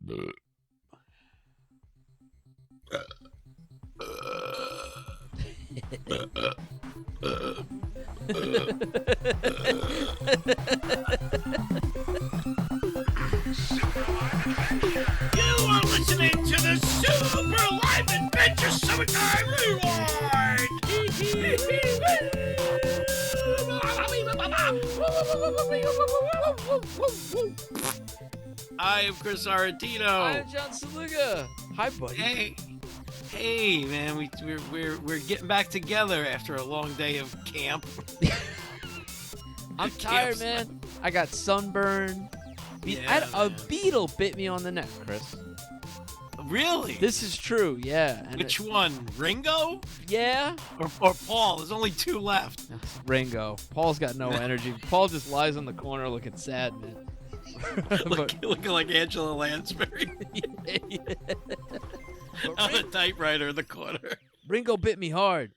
are listening to the Super Live Adventure Summertime Rewind! I am Chris Arantino. I'm John Saluga. Hi, buddy. Hey, man. We're getting back together after a long day of camp. I'm tired, man. I got sunburn. A beetle bit me on the neck, Chris. Really? This is true, yeah. And which one? Ringo? Yeah. Or Paul? There's only two left. Ringo. Paul's got no energy. Paul just lies on the corner looking sad, man. Looking like Angela Lansbury. Yeah. On a typewriter in the corner. Ringo bit me hard.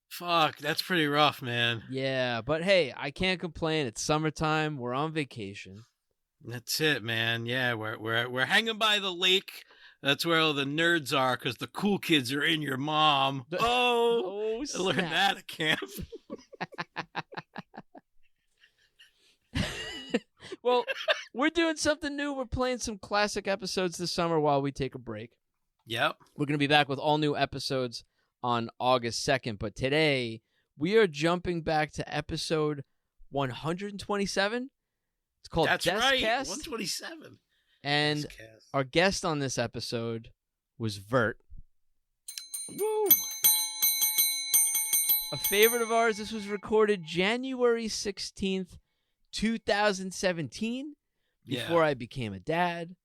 Fuck, that's pretty rough, man. Yeah, but hey, I can't complain. It's summertime. We're on vacation. That's it, man. Yeah, we're hanging by the lake. That's where all the nerds are, because the cool kids are in your mom. Oh, I learned that at camp. Well, we're doing something new. We're playing some classic episodes this summer while we take a break. Yep. We're going to be back with all new episodes on August 2nd. But today, we are jumping back to episode 127. It's called That's Deskcast. Right, 127. And Deskcast. Our guest on this episode was Vert. Woo! A favorite of ours. This was recorded January 16th, 2017, before I became a dad,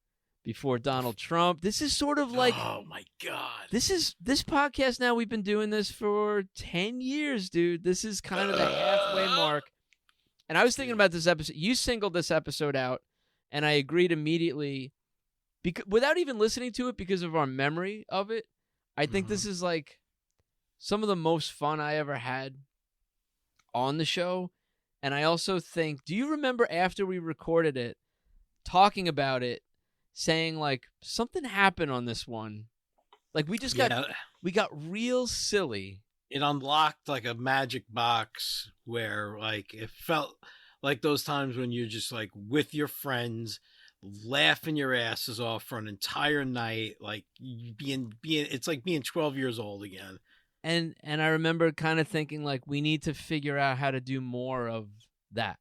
before Donald Trump. This is sort of like, oh my God. This podcast now, we've been doing this for 10 years, dude. This is kind of the halfway mark. And I was thinking about this episode. You singled this episode out, and I agreed immediately, without even listening to it because of our memory of it. I think this is like some of the most fun I ever had on the show. And I also think, do you remember after we recorded it, talking about it, saying like something happened on this one? Like we got real silly. It unlocked like a magic box where like it felt like those times when you're just like with your friends, laughing your asses off for an entire night, like it's like being 12 years old again. And I remember kind of thinking like we need to figure out how to do more of that.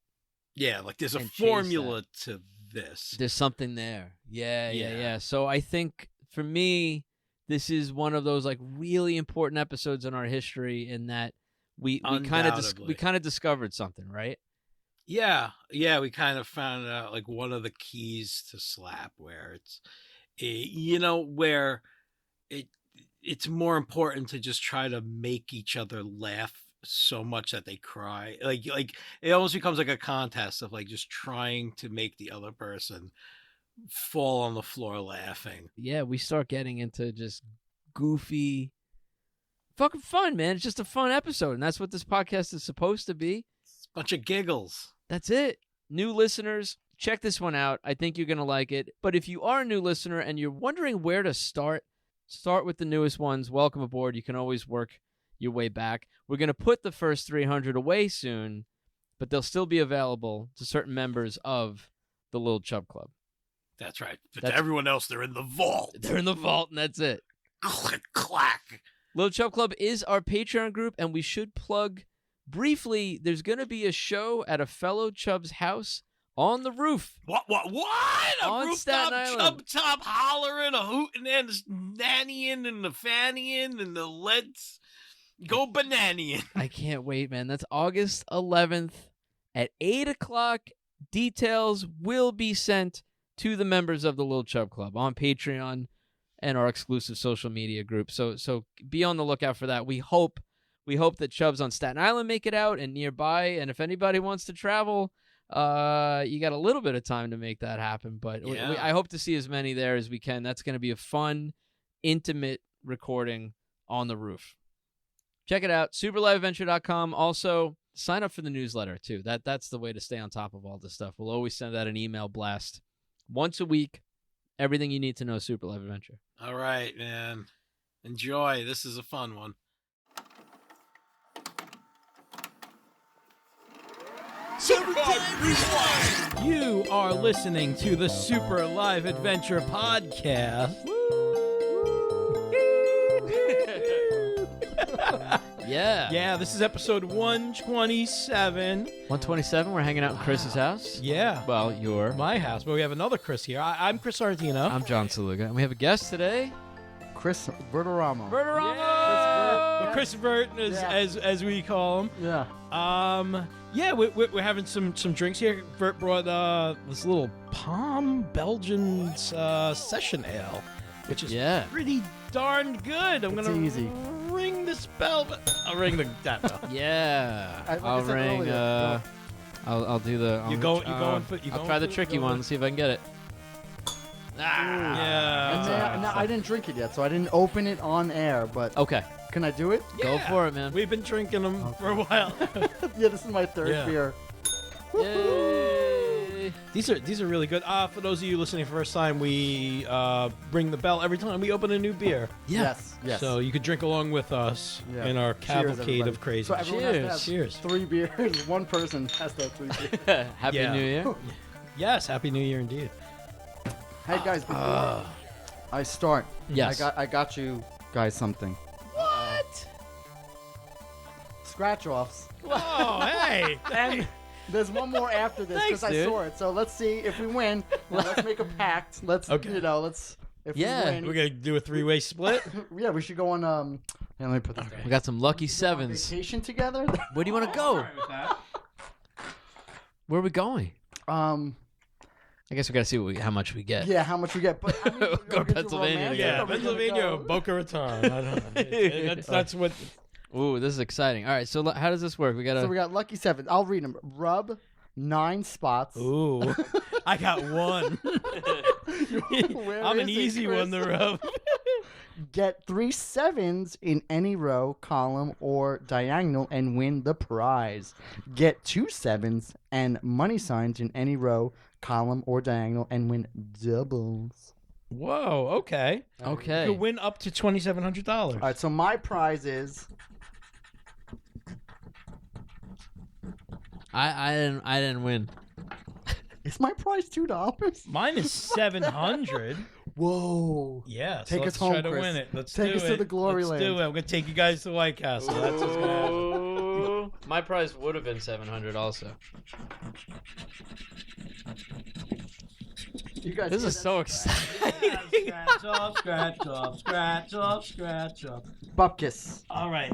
Yeah, like there's a formula to this. There's something there. Yeah. So I think for me, this is one of those like really important episodes in our history in that we kind of discovered something, right? Yeah, we kind of found out like one of the keys to Slap, where it's more important to just try to make each other laugh so much that they cry. Like it almost becomes like a contest of like just trying to make the other person fall on the floor laughing. Yeah, we start getting into just goofy fucking fun, man. It's just a fun episode, and that's what this podcast is supposed to be. It's a bunch of giggles. That's it. New listeners, check this one out. I think you're going to like it. But if you are a new listener and you're wondering where to start with the newest ones. Welcome aboard. You can always work your way back. We're going to put the first 300 away soon, but they'll still be available to certain members of the Little Chub Club. That's right. But to everyone else, they're in the vault. They're in the vault, and that's it. Clack. Little Chub Club is our Patreon group, and we should plug briefly, there's going to be a show at a fellow Chub's house on the roof. What? On rooftop Staten Island. Chub top hollering, a hooting and a nannying and the fannying and the let's go bananian. I can't wait, man. That's August 11th at 8 o'clock. Details will be sent to the members of the Little Chub Club on Patreon and our exclusive social media group. So be on the lookout for that. We hope that Chubs on Staten Island make it out and nearby. And if anybody wants to travel, you got a little bit of time to make that happen. But I hope to see as many there as we can. That's going to be a fun, intimate recording on the roof. Check it out, superliveadventure.com. Also, sign up for the newsletter, too. That's the way to stay on top of all this stuff. We'll always send out an email blast once a week everything you need to know Super Live Adventure. All right, man. Enjoy. This is a fun one. You are listening to the Super Live Adventure podcast. Yeah. Yeah, this is episode 127. 127, we're hanging out in Chris's house. Yeah. Well, you're. My house, but we have another Chris here. I'm Chris Artino. I'm John Saluga, and we have a guest today. Chris Verteramo. Yeah. Chris Vert, as we call him. Yeah. Yeah, we're having some drinks here. Vert brought this little Palm Belgian session ale, which is pretty darn good. I'm gonna easy. Ring this bell, but I'll ring that bell. Yeah. I'll ring. I'll do the. I'll try the tricky one. Let's see if I can get it. Yeah. And I didn't drink it yet, so I didn't open it on air. But okay, can I do it? Go for it, man. We've been drinking them for a while. Yeah, this is my third beer. Yay! These are really good. For those of you listening for the first time, we ring the bell every time we open a new beer. Yeah. Yes. So you could drink along with us in our cavalcade of crazy. So everyone has to have Cheers. 3 beers. One person has to have 3 beers. Happy New Year. Yes, Happy New Year indeed. Hey guys, before I start, yes, I got you guys something. What? Scratch offs. Oh, hey! And there's one more after this because I saw it. So let's see if we win. Let's make a pact. Let's if we win, we're gonna do a 3-way split. Yeah, we should go on. Let me put this down. We got some lucky sevens. Vacation together. Where do you want to go? Where are we going? I guess we gotta see how much we get. Yeah, how much we get. But I mean, go to Pennsylvania. Yeah, Pennsylvania, Boca Raton. I don't know. That's what. Ooh, this is exciting. All right, so how does this work? We got lucky sevens. I'll read them. Rub 9 spots. Ooh, I got 1. I'm an easy one to rub. Get 3 sevens in any row, column, or diagonal and win the prize. Get 2 sevens and money signs in any row, column, or diagonal and win doubles. Whoa, okay. Okay. You can win up to $2,700. All right, so my prize is... I didn't win. Is my prize $2? Mine is $700. Whoa. Yeah. Take us let's home, try to Chris. win it. Let's Take do us it. to the glory Let's land. do it. I'm going to take you guys to White Castle. That's what's going to happen. My prize would have been $700 also. You guys This is so exciting. Scratch off, scratch off, scratch off, scratch off. Bupkis. All right.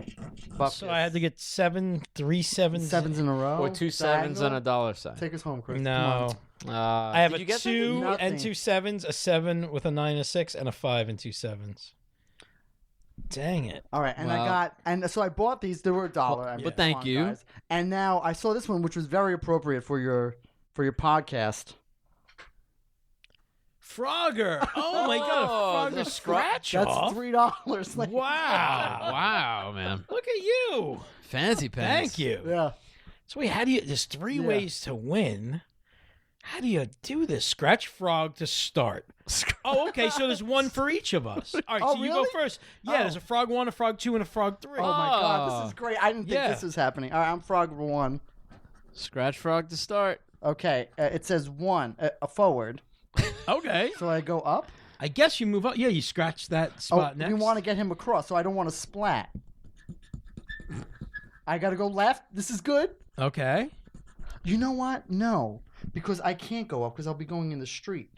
Bupkis. So I had to get 3 sevens. 7s in a row. Or 2 sevens and a dollar sign. Take us home, Chris. No. I have a 2 Nothing. and 2 sevens, a 7 with a 9 and a 6, and a 5 and 2 sevens. Dang it. All right, and so I bought these. They were $1. But thank you. Guys. And now I saw this one, which was very appropriate for your podcast. Frogger. Oh, my God. A Frogger scratch off. That's $3. Like, Wow. Wow, man. Look at you. Fancy pants. Thank you. Yeah. So wait, there's 3 ways to win. How do you do this? Scratch frog to start. Oh, okay. So there's 1 for each of us. All right. So you go first. Yeah. There's a frog 1, a frog 2, and a frog 3. Oh my God, this is great. I didn't think this was happening. All right, I'm frog 1. Scratch frog to start. Okay. It says 1, a forward. Okay. So I go up. I guess you move up. Yeah, you scratch that spot next. We want to get him across, so I don't want to splat. I got to go left. This is good. Okay. You know what? No, because I can't go up because I'll be going in the street.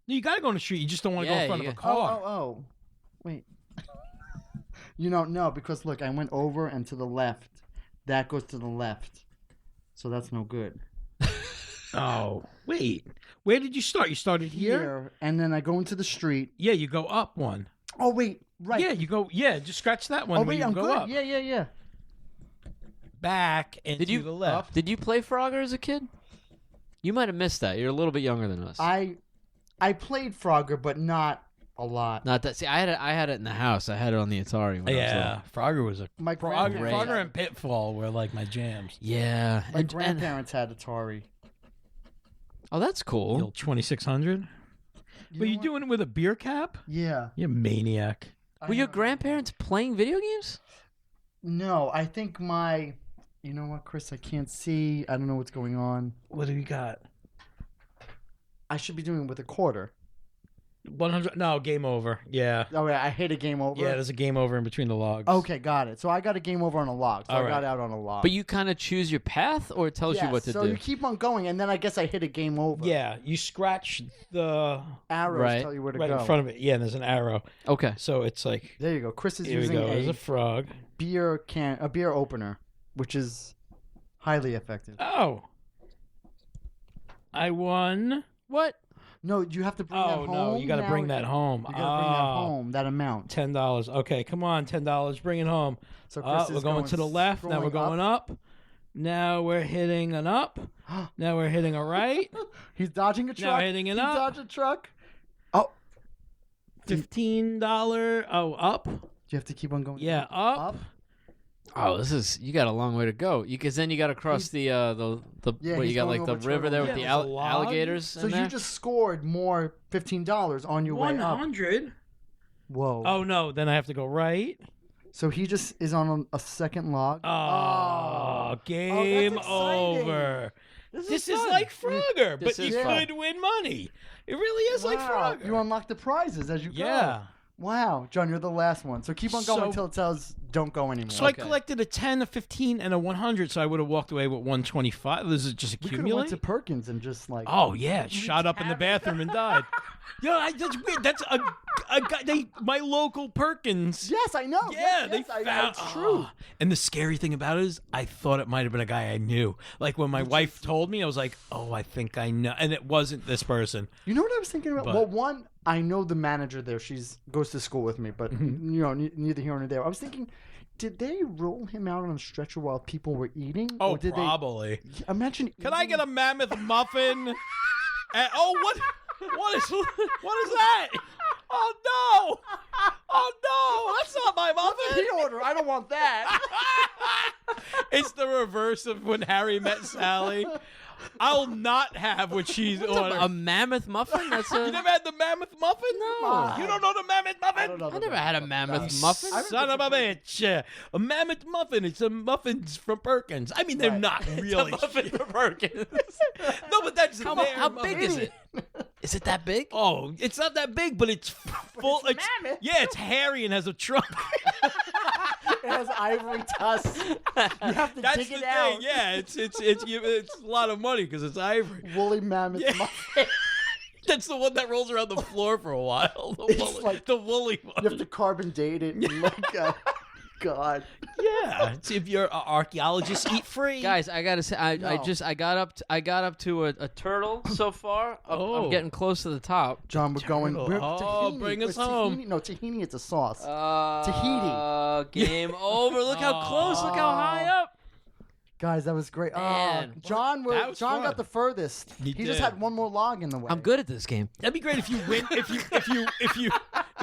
You got to go on the street. You just don't want to go in front of a car. Oh. Wait. No, because look, I went over and to the left. That goes to the left. So that's no good. Oh, wait. Where did you start? You started here? And then I go into the street. Yeah, you go up 1. Oh, wait. Right. Yeah, you go. Yeah, just scratch that one. Oh, wait, I'm go good. Up. Yeah. Back and to the left. Did you play Frogger as a kid? You might have missed that. You're a little bit younger than us. I played Frogger, but not a lot. Not that. See, I had it in the house. I had it on the Atari. When I was little. Frogger was My Frogger and Pitfall were like my jams. Yeah. My grandparents had Atari. Oh, that's The cool. old 2600. Were you doing it with a beer cap? Yeah. You maniac. Were your grandparents playing video games? No, I think my... You know what, Chris? I can't see. I don't know what's going on. What do we got? I should be doing it with a quarter. 100. No, game over. Yeah. Oh, yeah, I hit a game over. Yeah, there's a game over in between the logs. Okay, got it. So I got a game over on a log. So All I got right. out on a log. But you kind of choose your path, or it tells you what to so do? you keep on going, and then I guess I hit a game over. Yeah, you scratch the Arrows Right. tell you where to right go. in front of it. Yeah, and there's an arrow. Okay. So it's like, There you go. Chris is here we using go. There's a a frog. beer opener, which is highly effective. Oh. I won. What? No, you have to bring that Oh, home. no, you got to now. bring that home. You got to bring that home, that amount. $10. Okay, come on, $10. Bring it home. So Chris We're is going to the left. Now we're going up. Now we're hitting an up. Now we're hitting a right. He's dodging a truck. Now hitting an He up. dodged a truck. Oh, $15. Oh, up. do you have to keep on going? Yeah, up. Oh, you got a long way to go. Because then you got to cross the Yeah, what, you he's got going like the over river there turtle. with Yeah, the there's a log. alligators. So in you there? just scored more $15 on your way up. 100. Whoa. Oh, no. Then I have to go right. So he just is on a second log. Oh, game that's exciting. over. This is fun. like Frogger, This but is you fun. could win money. It really is like Wow. Frogger. You unlock the prizes as you go. Yeah. Wow. John, you're the last one. So keep on going So- until it tells don't go anymore. So I Okay. collected a 10, a 15, and a 100, so I would have walked away with 125. This is just we could have accumulate. went to Perkins and just like... Oh yeah, shot up in the bathroom and died. That's weird. That's a guy. My local Perkins. Yes, I know. Yeah, Yes, they yes, I know. found. It's true. And the scary thing about it is, I thought it might have been a guy I knew. Like when my wife told me, I was like, "Oh, I think I know," and it wasn't this person. You know what I was thinking about? But- Well, one, I know the manager there. She's goes to school with me, but Mm-hmm. you know, neither here nor there. I was thinking, did they roll him out on a stretcher while people were eating? Oh, or did probably. They, imagine. Can I get a mammoth muffin? What? What is that? Oh no! Oh no! That's not my muffin. the order? I don't want that. It's the reverse of when Harry met Sally. I'll not have what she's ordered. A mammoth muffin? That's a. You never had the mammoth muffin? No. You don't know the mammoth muffin? I don't know. I never had a mammoth muffin. Son of a bitch. A mammoth muffin. It's a muffins from Perkins. I mean, they're Right. not really. muffin from Perkins. No, but that's How their big muffin. is it? Is it that big? Oh, it's not that big, but it's full. it's mammoth. Yeah, it's hairy and has a trunk. It has ivory tusks. You have to That's dig the it thing. out. Yeah, it's a lot of money because it's ivory. Woolly mammoth Yeah. muffin. That's the one that rolls around the floor for a while. The It's woolly, like- the woolly You one. have to carbon date it. And God. Yeah, it's if you're an archaeologist, eat free. Guys, I gotta say, I No. got up to a turtle so far. Oh. I'm getting close to the top. John, we're going. Turtle. We're, Oh, tahini. bring us It's home. Tahini. No, tahini. It's a sauce. Tahiti. Game over. Look how close. Look how high up. Guys, that was great. Man, John, that was John fun. got the furthest. He He just did. had one more log in the way. I'm good at this game. That'd be great if you win.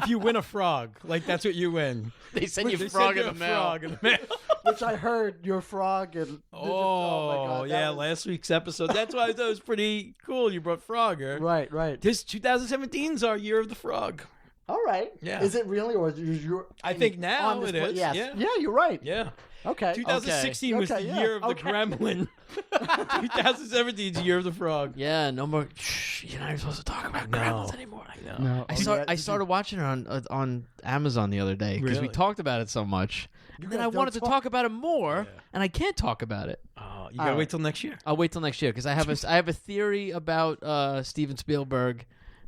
If you win a frog, like that's what you win. They send They you send frog you in a the mail. frog in the mail. Which I heard your frog and. my Oh, God, that yeah, was- last week's episode. That's why I thought it was pretty cool. You brought Frogger. Right, right. This 2017's our year of the frog. All right. Yeah. Is it really, or is your? I think now on this it pla- is, Yes. yeah. Yeah, you're right. Yeah. Okay. 2016 was Okay, the yeah, year of the okay. gremlin. 2017's the year of the frog. Yeah, no more. Shh, you're not even supposed to talk about gremlins anymore. I know. No. I started watching it on Amazon the other day because we Really? talked about it so much, and then guys I don't wanted to talk- talk about it more, and I can't talk about it. Oh, you gotta All wait right. till next year. I'll wait till next year because I have a theory about Steven Spielberg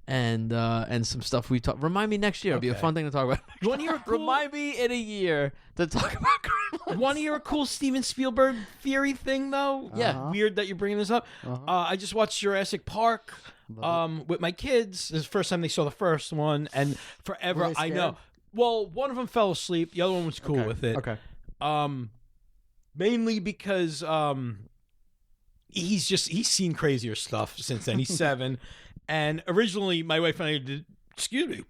and some stuff we talk. Remind me next year. It'll be a Okay. fun thing to talk about. You want to hear a cool? Remind me in a year to talk about gremlins. Want to hear a cool Steven Spielberg theory thing though? Yeah. Uh-huh. Weird that you're bringing this up. I just watched Jurassic Park with my kids. This is the first time they saw the first one, and forever Were they I scared? know. Well, one of them fell asleep. The other one was cool Okay. with it. Okay. Mainly because he's seen crazier stuff since then. He's 7, and originally my wife and I did. Excuse me.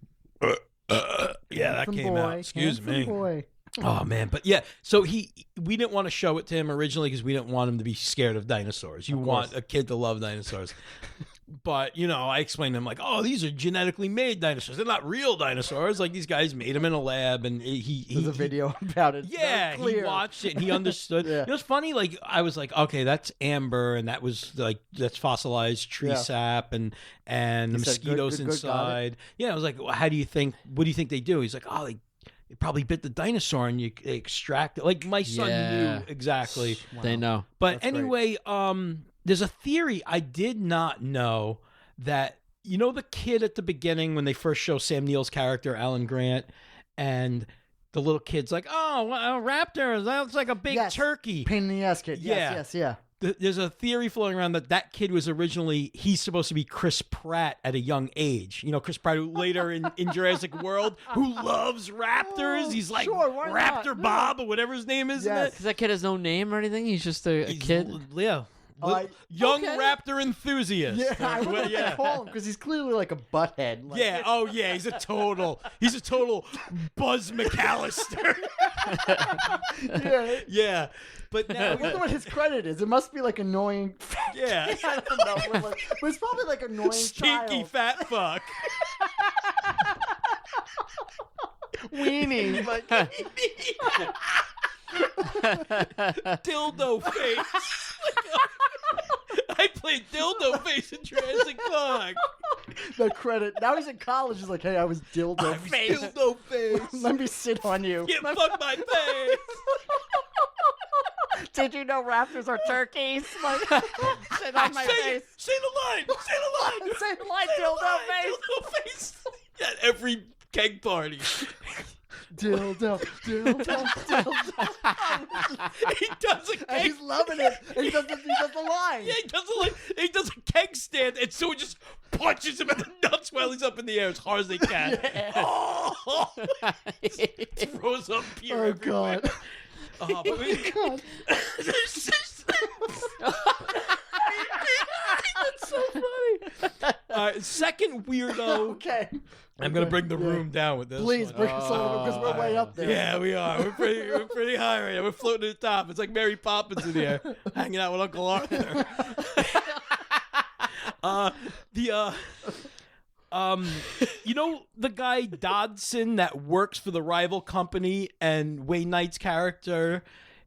Yeah, that Handsome came boy, out. Excuse handsome me. Boy. Oh man, but yeah. So we didn't want to show it to him originally because we didn't want him to be scared of dinosaurs. You want a kid to love dinosaurs. But, I explained to him, like, oh, these are genetically made dinosaurs. They're not real dinosaurs. Like, these guys made them in a lab, and There's a video about it. Yeah, Very he clear. watched it, and he understood. Yeah. It's funny, like, I was like, okay, that's amber, and that was, like, that's fossilized tree sap, and the He said, mosquitoes good, got it. inside. Yeah, I was like, well, what do you think they do? He's like, oh, they probably bit the dinosaur, and you extract it. Like, my son knew exactly. Wow. They know. But That's anyway, there's a theory I did not know that, the kid at the beginning when they first show Sam Neill's character, Alan Grant, and the little kid's like, oh, well, a raptor, that's like a big turkey. Pain in the ass kid. Yes. There's a theory floating around that kid was originally, he's supposed to be Chris Pratt at a young age. Chris Pratt, who later in Jurassic World, who loves raptors. He's like Raptor not? Bob or whatever his name is. Yes. Because that kid has no name or anything. He's just a kid. Yeah. Young raptor enthusiast. Yeah, I would yeah. call him because he's clearly like a butthead. Like, Yeah. Oh, yeah. He's a total Buzz McAllister. yeah. Yeah. But now, I wonder what his credit is. It must be like annoying. yeah, I don't know. But it's probably like annoying stinky child. fat fuck. Weenie. Like, Dildo face. I played dildo face in Jurassic Park. the credit. Now he's in college. He's like, hey, I was dildo face. Dildo face. Let me sit on you. Get fuck my face. Did you know raptors are turkeys? Like, sit on my face. Say the line. Say the line. Say the line, Say the dildo line. face. Dildo face. At every keg party. Dildo. He He does a and keg. he's loving it. And he does the line. Yeah, he does a keg stand, and so he just punches him in the nuts while he's up in the air as hard as they can. Yeah. Oh! Throws up beer Oh, everywhere. God. Oh, but we, God. That's so funny. all right, second weirdo. Okay. I'm gonna bring the room down with this. Please one. bring us a little because we're way up there. Yeah, we are. We're pretty high right now. We're floating at the top. It's like Mary Poppins in the air, hanging out with Uncle Arthur. The guy Dodson that works for the rival company, and Wayne Knight's character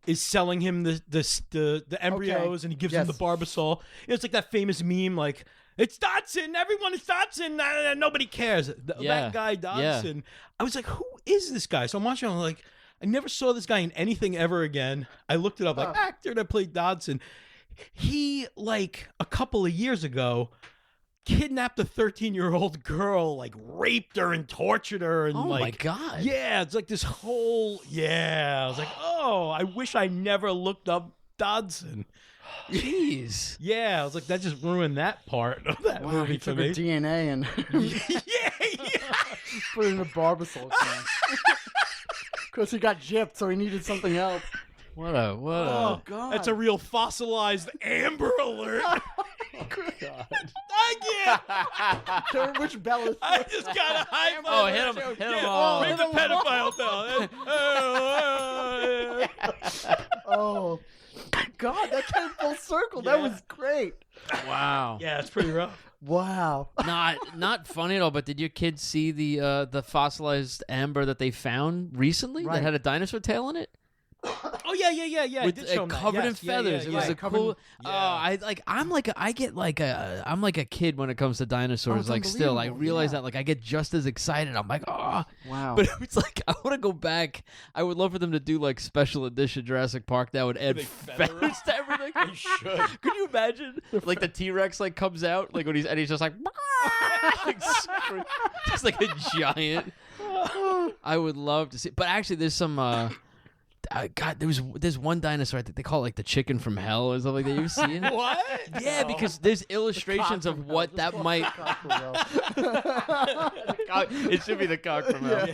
is selling him the embryos, and he gives him the Barbasol. It's like that famous meme, like, it's Dodson, everyone is Dodson, nobody cares. That guy Dodson. I was like, who is this guy? So I'm watching, I'm like, I never saw this guy in anything ever again. I looked it up, like, actor that played Dodson. He, like, a couple of years ago, kidnapped a 13-year-old girl, like, raped her and tortured her. And, Oh, like, my God. Yeah, it's like this whole, I was like, oh, I wish I never looked up Dodson. Jeez. Yeah, I was like, that just ruined that part of that movie He for took her me. DNA and yeah. put it in a Barbasol can. Because he got gypped, so he needed something else. What a Oh, God. That's a real fossilized Amber Alert. God. Thank you. Which bell is I just got a high five. Oh, hit him. Hit him all. Ring the pedophile bell. Oh, God, that came full circle. That was great. Wow. Yeah, it's pretty rough. Wow. Not funny at all, but did your kids see the fossilized amber that they found recently Right. that had a dinosaur tail in it? Oh yeah. I With did show them that. covered in Yes, yeah, feathers. yeah, It was yeah. a cool. Yeah. I'm like a kid when it comes to dinosaurs. it's like still, I unbelievable, realize yeah. that like I get just as excited. I'm like, oh, Wow. but it's like I want to go back. I would love for them to do like special edition Jurassic Park that would add They feather feathers to everything. They should. Could you imagine? Like the T-Rex like comes out like when he's just like, like just like a giant. I would love to see, but actually, there's some. God, there's one dinosaur. I think they call it like the chicken from hell or something like that. You've seen it? What? Yeah, No. because there's illustrations of what that might. It should be the cock from hell.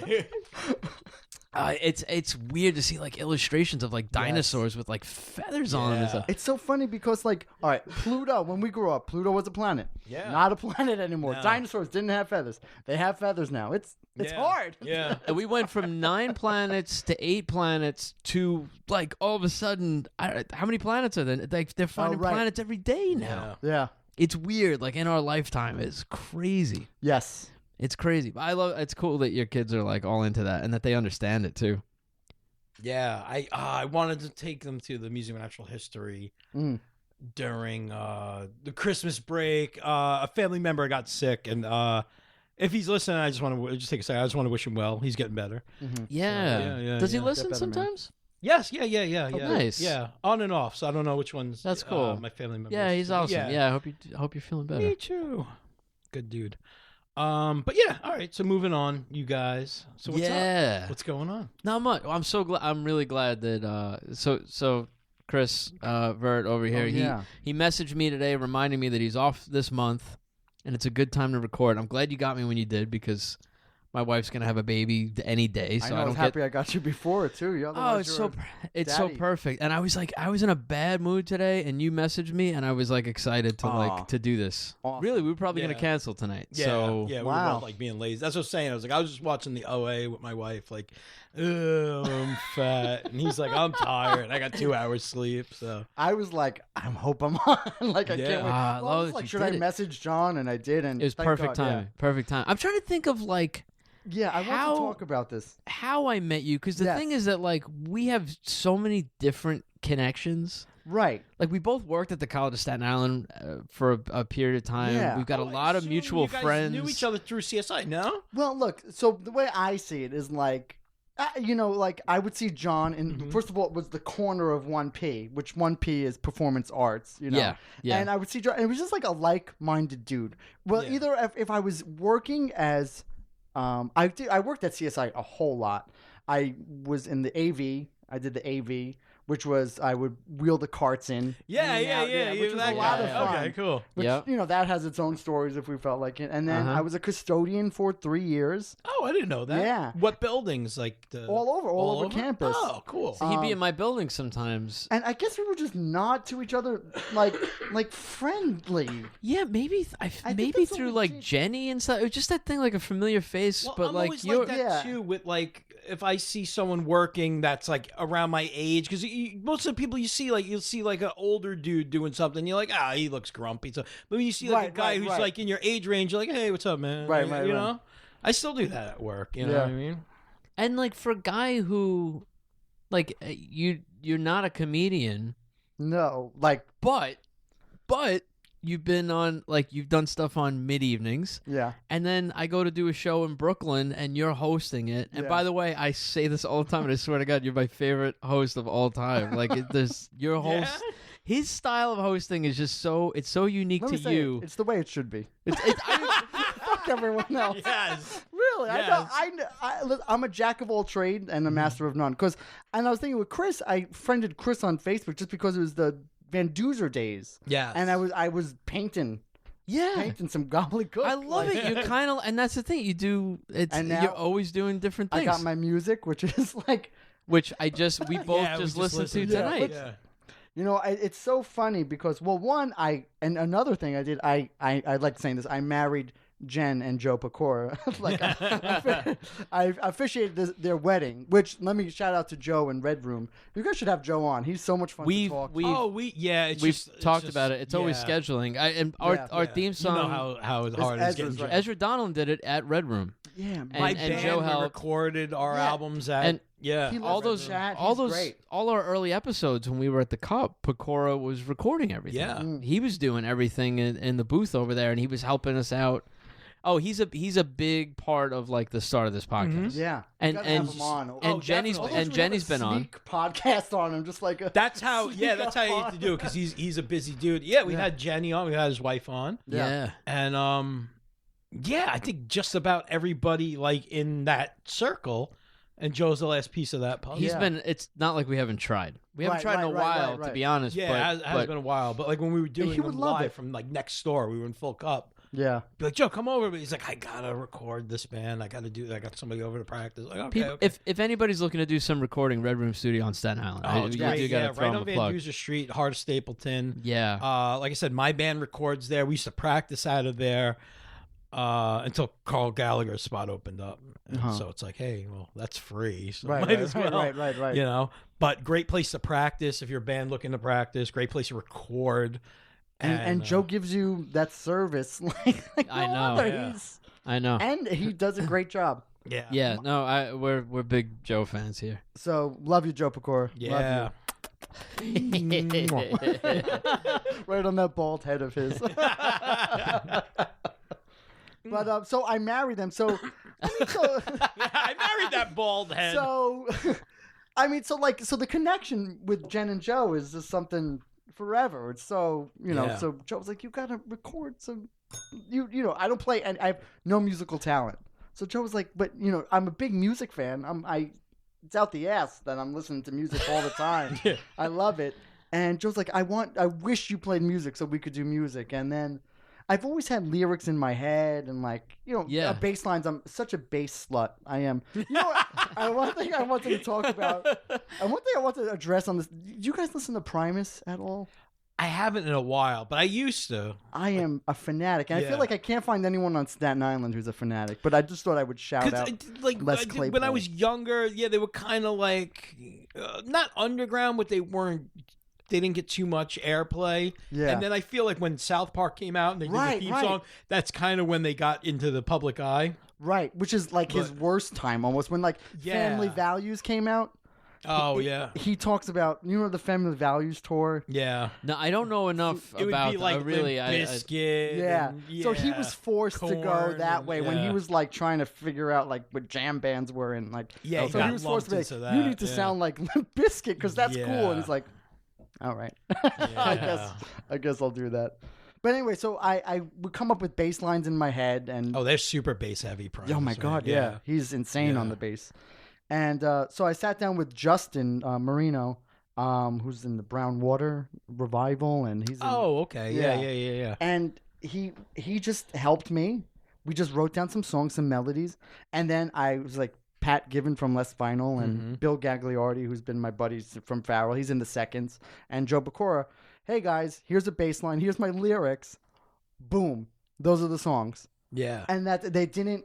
It's weird to see like illustrations of like dinosaurs with like feathers on them and stuff. It's so funny because, like, all right, Pluto, when we grew up, Pluto was a planet. Yeah. Not a planet anymore. No. Dinosaurs didn't have feathers. They have feathers now. It's hard. Yeah. And we went from 9 planets to 8 planets to like all of a sudden, how many planets are there? Like they're finding right. planets every day now. Yeah. it's weird. Like in our lifetime, it's crazy. Yes. It's crazy. But it's cool that your kids are like all into that and that they understand it too. Yeah, I wanted to take them to the Museum of Natural History during the Christmas break. A family member got sick, and if he's listening, I just want to just take a second. I just want to wish him well. He's getting better. Yeah. Does he listen sometimes? Yes. Yeah. Nice. Yeah, on and off. So I don't know which one's. That's cool. My family member. Yeah, he's awesome. Yeah, I hope you're feeling better. Me too. Good dude. But yeah, all right. So moving on, you guys. So what's up? What's going on? Not much. I'm so glad. I'm really glad that. So Chris Vert over here. He messaged me today, reminding me that he's off this month, and it's a good time to record. I'm glad you got me when you did because my wife's gonna have a baby any day. So I was happy I got you before too. It's so perfect. And I was in a bad mood today, and you messaged me, and I was like excited to do this. Awesome. Really, we were probably gonna cancel tonight. Yeah, so we were both like being lazy. That's what I was saying. I was just watching the OA with my wife, like, oh, I'm fat, and he's like, I'm tired. I got 2 hours sleep. So I was like, I hope I'm on. Like I can't wait. I love that like, you should did I message John? And I did, and it was perfect time. Perfect time. I'm trying to think of like. Yeah, I want to talk about this. How I met you, because the thing is that like we have so many different connections. Right. Like we both worked at the College of Staten Island for a period of time. Yeah. We've got a lot of mutual friends. Knew each other through CSI, no? Well, look. So the way I see it is like, like I would see John in. First of all, it was the corner of 1P, which 1P is performance arts. Yeah. And I would see John. And it was just like a like-minded dude. Well, either if I was working as I worked at CSI a whole lot. I was in the AV. I did the AV, which was I would wheel the carts in. Yeah. Which was a lot of fun. Okay, cool. Which, that has its own stories if we felt like it. And then I was a custodian for 3 years. Oh, I didn't know that. Yeah. What buildings? All over campus. Oh, cool. So he'd be in my building sometimes. And I guess we were just nod to each other like friendly. Yeah, maybe through like Jenny and stuff. It was just that thing like a familiar face, well, but I'm like always you're like that too with like if I see someone working that's like around my age, because most of the people you see, like you'll see like an older dude doing something, you're like, he looks grumpy. So, but when you see like a guy who's like in your age range, you're like, hey, what's up, man? Right. You know, I still do that at work. You know what I mean? And like for a guy who, like you're not a comedian. No, but you've been on, like, you've done stuff on mid-evenings. Yeah. And then I go to do a show in Brooklyn, and you're hosting it. And by the way, I say this all the time, and I swear to God, you're my favorite host of all time. Like, your host... Yeah? His style of hosting is just it's so unique to you. It's the way it should be. Fuck everyone else. Yes. Really? Yes. I'm a jack of all trade and a master of none. And I was thinking with Chris, I friended Chris on Facebook just because it was the Van Duzer days. Yeah. And I was painting. Yeah. Painting some gobbledygook. I love it. You kind of, and that's the thing. You do, you're always doing different things. I got my music, which is like. Which we both just listened to tonight. Yeah. You know, it's so funny because, and another thing I did, I like saying this, I married Jen and Joe Pecora. I officiated their wedding, which, let me shout out to Joe in Red Room. You guys should have Joe on. He's so much fun to talk to. We've talked about it. It's always scheduling. Our theme song. You know how hard it is. Ezra Donald did it at Red Room. Yeah, my band Joe helped. recorded our albums at. All our early episodes when we were at the Cup, Pecora was recording everything. Yeah, he was doing everything in the booth over there, and he was helping us out. Oh, he's a big part of like the start of this podcast. Yeah, and Jenny's been on podcast on him, just like that's how you have to do it because he's a busy dude. Yeah, we had Jenny on, we had his wife on. Yeah, and I think just about everybody like in that circle. And Joe's the last piece of that puzzle. It's not like we haven't tried. We haven't tried in a while, to be honest. Yeah, it has been a while. But like when we were doing them live from like next door, we were in full cup. Yeah. Be like, Joe, come over. But he's like, I got to record this band. I got somebody over to practice. Like, okay. If anybody's lking to do some recording, Red Room Studio on Staten Island. It's great. Right on Van Duzer Street, Heart of Stapleton. Yeah. Like I said, my band records there. We used to practice out of there. Until Carl Gallagher's spot opened up. So it's like, hey, well, that's free. So might as well. Right. You know, but great place to practice if you're a band looking to practice. Great place to record. And Joe gives you that service like I no know. other. Yeah. I know. And he does a great job. Yeah. Yeah, no, we're big Joe fans here. So love you, Joe Pecora. Yeah. Right on that bald head of his. But so I married them. So I married that bald head. so so the connection with Jen and Joe is just something forever. It's so Yeah. So Joe was like, you gotta record some. I don't play, and I have no musical talent. So Joe was like, but I'm a big music fan. It's out the ass that I'm listening to music all the time. I love it. And Joe's like, I wish you played music so we could do music. And then I've always had lyrics in my head and bass lines. I'm such a bass slut. I am. One thing I wanted to talk about, and one thing I want to address on this. Do you guys listen to Primus at all? I haven't in a while, but I used to. I am a fanatic, and I feel like I can't find anyone on Staten Island who's a fanatic. But I just thought I would shout out Les Claypool. When I was younger, they were kind of like not underground, but they didn't get too much airplay. Yeah. And then I feel like when South Park came out and they did the theme song, that's kind of when they got into the public eye. Right, which is like his worst time almost, when Family Values came out. Oh, yeah. He talks about, the Family Values tour? Yeah. No, I don't know enough it about would be like really. Biscuit. Yeah. So he was forced to go that way when he was like trying to figure out like what jam bands were in. Like, yeah, so he was forced to be like, you need to sound like Limp Bizkit because that's cool. And he's like, all right. I guess I'll do that. But anyway, so I would come up with bass lines in my head. And they're super bass heavy. Primus, oh, my God. Yeah. He's insane on the bass. And so I sat down with Justin Marino, who's in the Brown Water Revival, and he's in, okay, yeah. And he just helped me. We just wrote down some songs, some melodies, and then I was like Pat Given from Les Vinyl and Bill Gagliardi, who's been my buddies from Farrell. He's in the Seconds, and Joe Pecora. Hey guys, here's a bass line. Here's my lyrics. Boom, those are the songs. Yeah, and that they didn't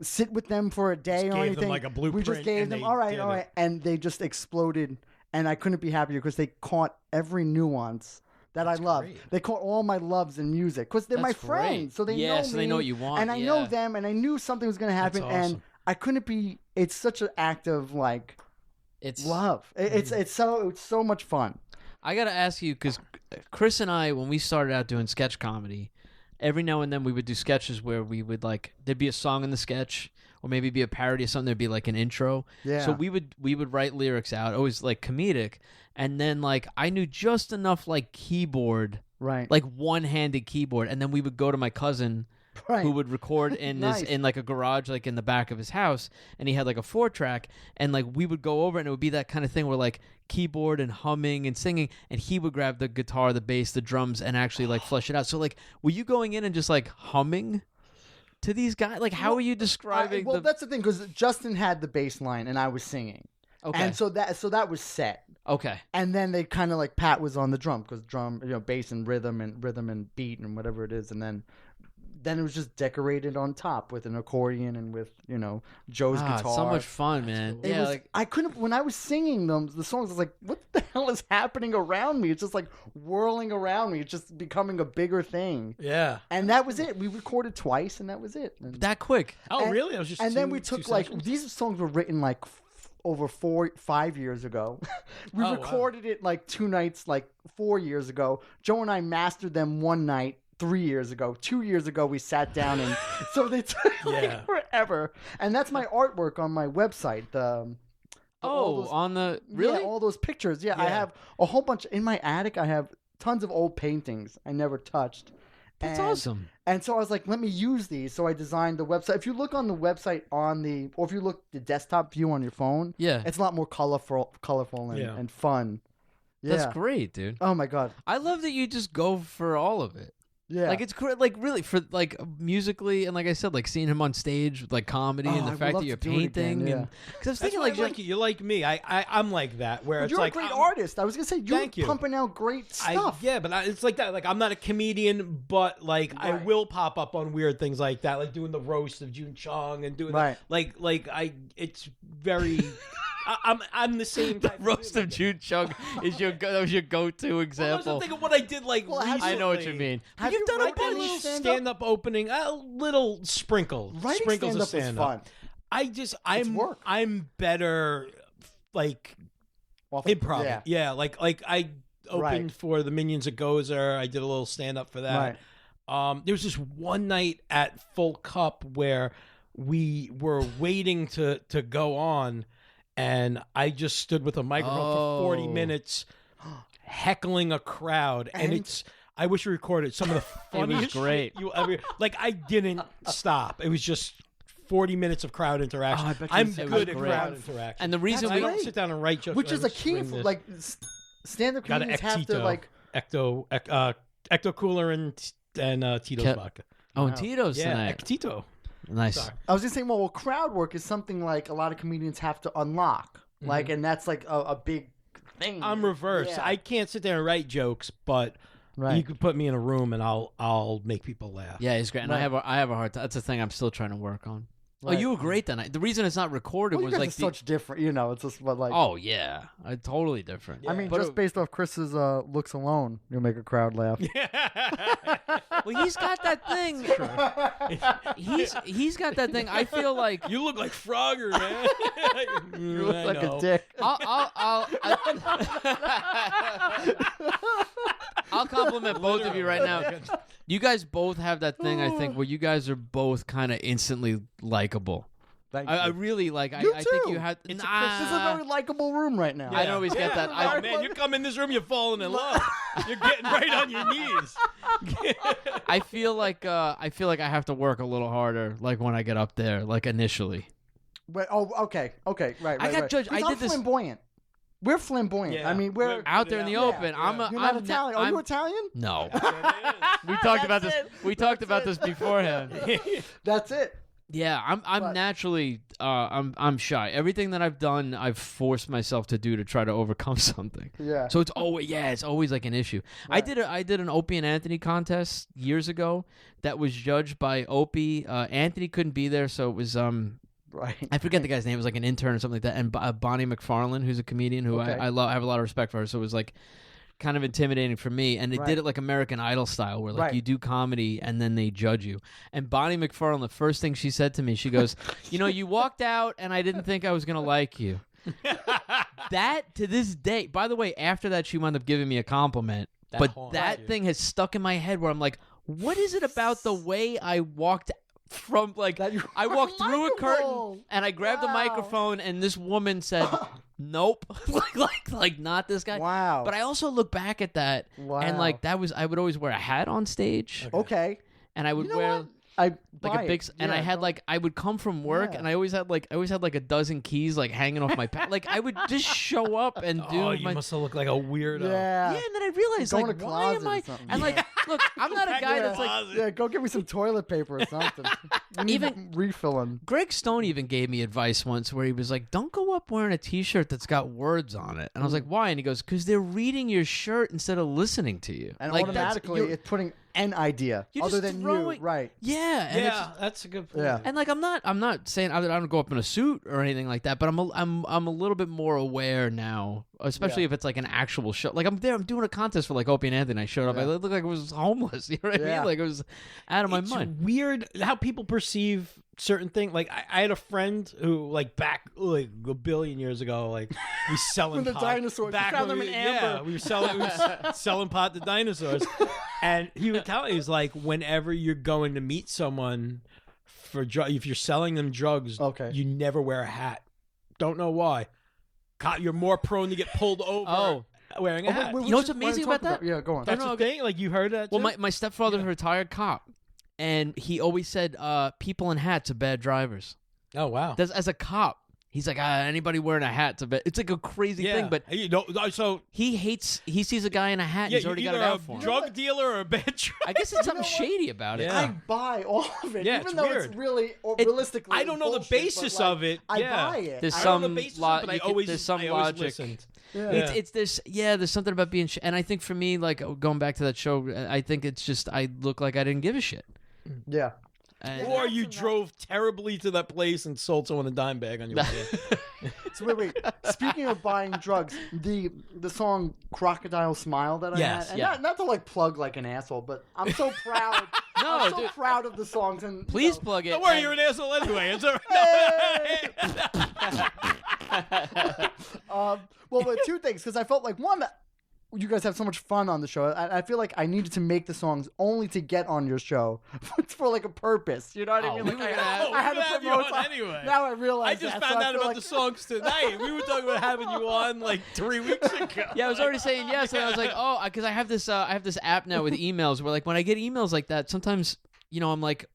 sit with them for a day or anything. Them like a blueprint. We just gave them all right, and they just exploded. And I couldn't be happier because they caught every nuance that I love. They caught all my loves in music because they're my friends, so they know me. So they know what you want, and I know them, and I knew something was going to happen, and I couldn't be. It's such an act of it's love. It's so much fun. I got to ask you because Chris and I, when we started out doing sketch comedy, every now and then we would do sketches where we would there'd be a song in the sketch or maybe be a parody of something. There'd be like an intro. Yeah. So we would write lyrics out, always like comedic. And then I knew just enough keyboard, right? Like one-handed keyboard. And then we would go to my cousin who would record in this in a garage in the back of his house, and he had a 4-track, and we would go over and it would be that kind of thing where keyboard and humming and singing, and he would grab the guitar, the bass, the drums, and actually flesh it out. So were you going in and just humming to these guys? How are you describing? That's the thing, because Justin had the bass line and I was singing. Okay. And so that was set. Okay. And then they kind of Pat was on the drum, because bass and rhythm and beat and whatever it is, and then it was just decorated on top with an accordion and with Joe's guitar. It's so much fun, man. I couldn't, when I was singing the songs, I was like, what the hell is happening around me? It's just whirling around me. It's just becoming a bigger thing. Yeah. And that was it. We recorded twice, and that was it. That quick? Oh, really? I was just. And then we took these songs were written over 5 years ago. We recorded it 2 nights 4 years ago. Joe and I mastered them one night 3 years ago. 2 years ago we sat down, and so they took forever. And that's my artwork on my website. All those pictures. Yeah, I have a whole bunch in my attic. I have tons of old paintings I never touched. That's awesome. And so I was like, let me use these. So I designed the website. If you look on the website or if you look the desktop view on your phone, it's a lot more colorful and fun. Yeah. That's great, dude. Oh my God. I love that you just go for all of it. Yeah. It's really for musically, and I said, seeing him on stage with comedy and the fact that you're painting. Because I was thinking you're like me. I'm like that, where you're a great artist. I was gonna say you're pumping out great stuff. But it's like that. I'm not a comedian, but I will pop up on weird things like that, doing the roast of June Chong and doing that. It's very I'm the same type Roast of June Chung is that was your go-to example. Well, think of what I did recently. I know what you mean. Have You've you done a read any little stand-up? stand-up opening, a little sprinkle. Writing Sprinkles of stand-up was stand-up. fun. Work. I'm better improv. Yeah, like I opened for the Minions of Gozer. I did a little stand-up for that. Right. There was this one night at Full Cup where we were waiting to go on, and I just stood with a microphone for 40 minutes heckling a crowd, and I wish we recorded some of the funniest great. shit you ever. Like, I didn't stop. It was just 40 minutes of crowd interaction. I bet you I'm it was good at great. crowd interaction. And the reason I we don't sit down and write jokes. Which is I a key swing for this. stand-up Got comedians have to Ecto Cooler and Tito's vodka. Oh, and Tito's Yeah, tonight. Ectito. Nice. Sorry. I was just saying, well, crowd work is something like a lot of comedians have to unlock, and that's like a big thing. I'm reverse. Yeah. I can't sit there and write jokes, but you could put me in a room and I'll make people laugh. Yeah, he's great. And I have a hard time. That's the thing I'm still trying to work on. Right. Oh, you were great that night. The reason it's not recorded Well, you was guys like are such different, it's just but like. oh yeah, totally different. I mean, But just based off Chris's looks alone, you'll make a crowd laugh. well, he's got that thing. He's got that thing. I feel like You look like Frogger, man. You look like a dick. I'll compliment both of you right now. You guys both have that thing, I think, where you guys are both kind of instantly likable. Thank I you. really like. You I think too. you had. This is a very likable room right now. I don't always get that. Oh, man, you come in this room, you're falling in love. You're getting right on your knees. I feel like I have to work a little harder, like when I get up there, like initially. But, okay, right. I got judged. I did I'm this. flamboyant. We're flamboyant. Yeah. I mean, we're Out there in the open. I'm You're not Italian. Are you Italian? No. We talked about this. it. We talked about this beforehand. That's it. Yeah, I'm naturally I'm shy. Everything that I've done, I've forced myself to do to try to overcome something. Yeah. So it's always like an issue. Right. I did an Opie and Anthony contest years ago that was judged by Opie. Anthony couldn't be there, so it was Right. I forget the guy's name. It was like an intern or something like that. And Bonnie McFarlane, who's a comedian who Okay. I have a lot of respect for her. So it was like kind of intimidating for me. And they Right. did it like American Idol style, where like Right. you do comedy and then they judge you. And Bonnie McFarlane, the first thing she said to me, she goes, you walked out and I didn't think I was going to like you. That to this day, by the way, after that, she wound up giving me a compliment. But haunts that you. thing has stuck in my head where I'm like, what is it about the way I walked from like That you I walked through a curtain likable. and I grabbed the Wow. microphone and this woman said, "Nope," like not this guy. Wow. But I also look back at that and Wow. like that was I would always wear a hat on stage Okay. and I would You know wear what? I like buy a big it. and I Yeah, had don't- like I would come from work Yeah. and I always had like a dozen keys like hanging off my pants. Like I would just show up and do Oh, you my must have looked like a weirdo. Yeah. yeah, and then I realized Go in like a why am closet or I something. and like look, I'm not a guy that's like Yeah, go get me some toilet paper or something. We need Even- refilling. Greg Stone even gave me advice once where he was like, don't go up wearing a T-shirt that's got words on it. And I was like, why? And he goes, because they're reading your shirt instead of listening to you. And like, that's- automatically, you're- it's putting an idea You're other just than throwing- you. Right. yeah. And Yeah, that's a good point. Yeah. and like I'm not saying I don't go up in a suit or anything like that, but I'm a little bit more aware now, especially Yeah. if it's like an actual show. Like I'm doing a contest for like Opie and Anthony. I showed up, Yeah. I looked like I was homeless. You know what I Yeah. mean? Like it was out of my It's mind. weird how people perceive certain things. Like I had a friend who, like back like a billion years ago, like we selling When the pot. dinosaurs- we Back found when them in Yeah, amber. we were selling pot to dinosaurs, and he would tell me, he's like, whenever you're going to meet someone for if you're selling them drugs, Okay. you never wear a hat. Don't know why. You're more prone to get pulled over. Oh. Wearing a hat. You know what's amazing about that? Yeah, go on. That's no, the okay. thing. Like you heard that. Well, too? my stepfather's a retired cop, and he always said, "People in hats are bad drivers." Oh wow. As a cop, he's like, anybody wearing a hat's a bad. It's like a crazy thing, but you know, so he sees a guy in a hat, and he's already got it either out a for him. drug dealer or a bad driver. I guess it's something what? shady about it. Yeah. I buy all of it, Yeah, even it's though weird. it's really or It- realistically. I don't know the bullshit, basis but, like, of it. I Yeah. buy it. There's I- I don't know some the basis lo- of it, but you can- there's some I always logic. listened. Yeah. It's there's something about being and I think for me, like going back to that show, I think it's just I look like I didn't give a shit. Yeah. And Or you drove terribly to that place and sold someone a dime bag on your way in. So wait. Speaking of buying drugs, the song "Crocodile Smile" that I Yes, had, and yeah. not to like plug like an asshole, but I'm so proud. No, I'm so dude. proud of the songs. And please plug it. Don't worry, and- you're an asshole anyway. It's all right. Well, but two things, because I felt like one, you guys have so much fun on the show. I feel like I needed to make the songs only to get on your show. It's for like a purpose. You know what I mean? we Like, were gonna have- I had we were to gonna have you promote on some- anyway. Now I I realize just that, found so I out feel about like- the songs tonight. We were talking about having you on like 3 weeks ago. Yeah, I was already saying yes, and I was like, oh, because I have this app now with emails where like when I get emails like that, sometimes I'm like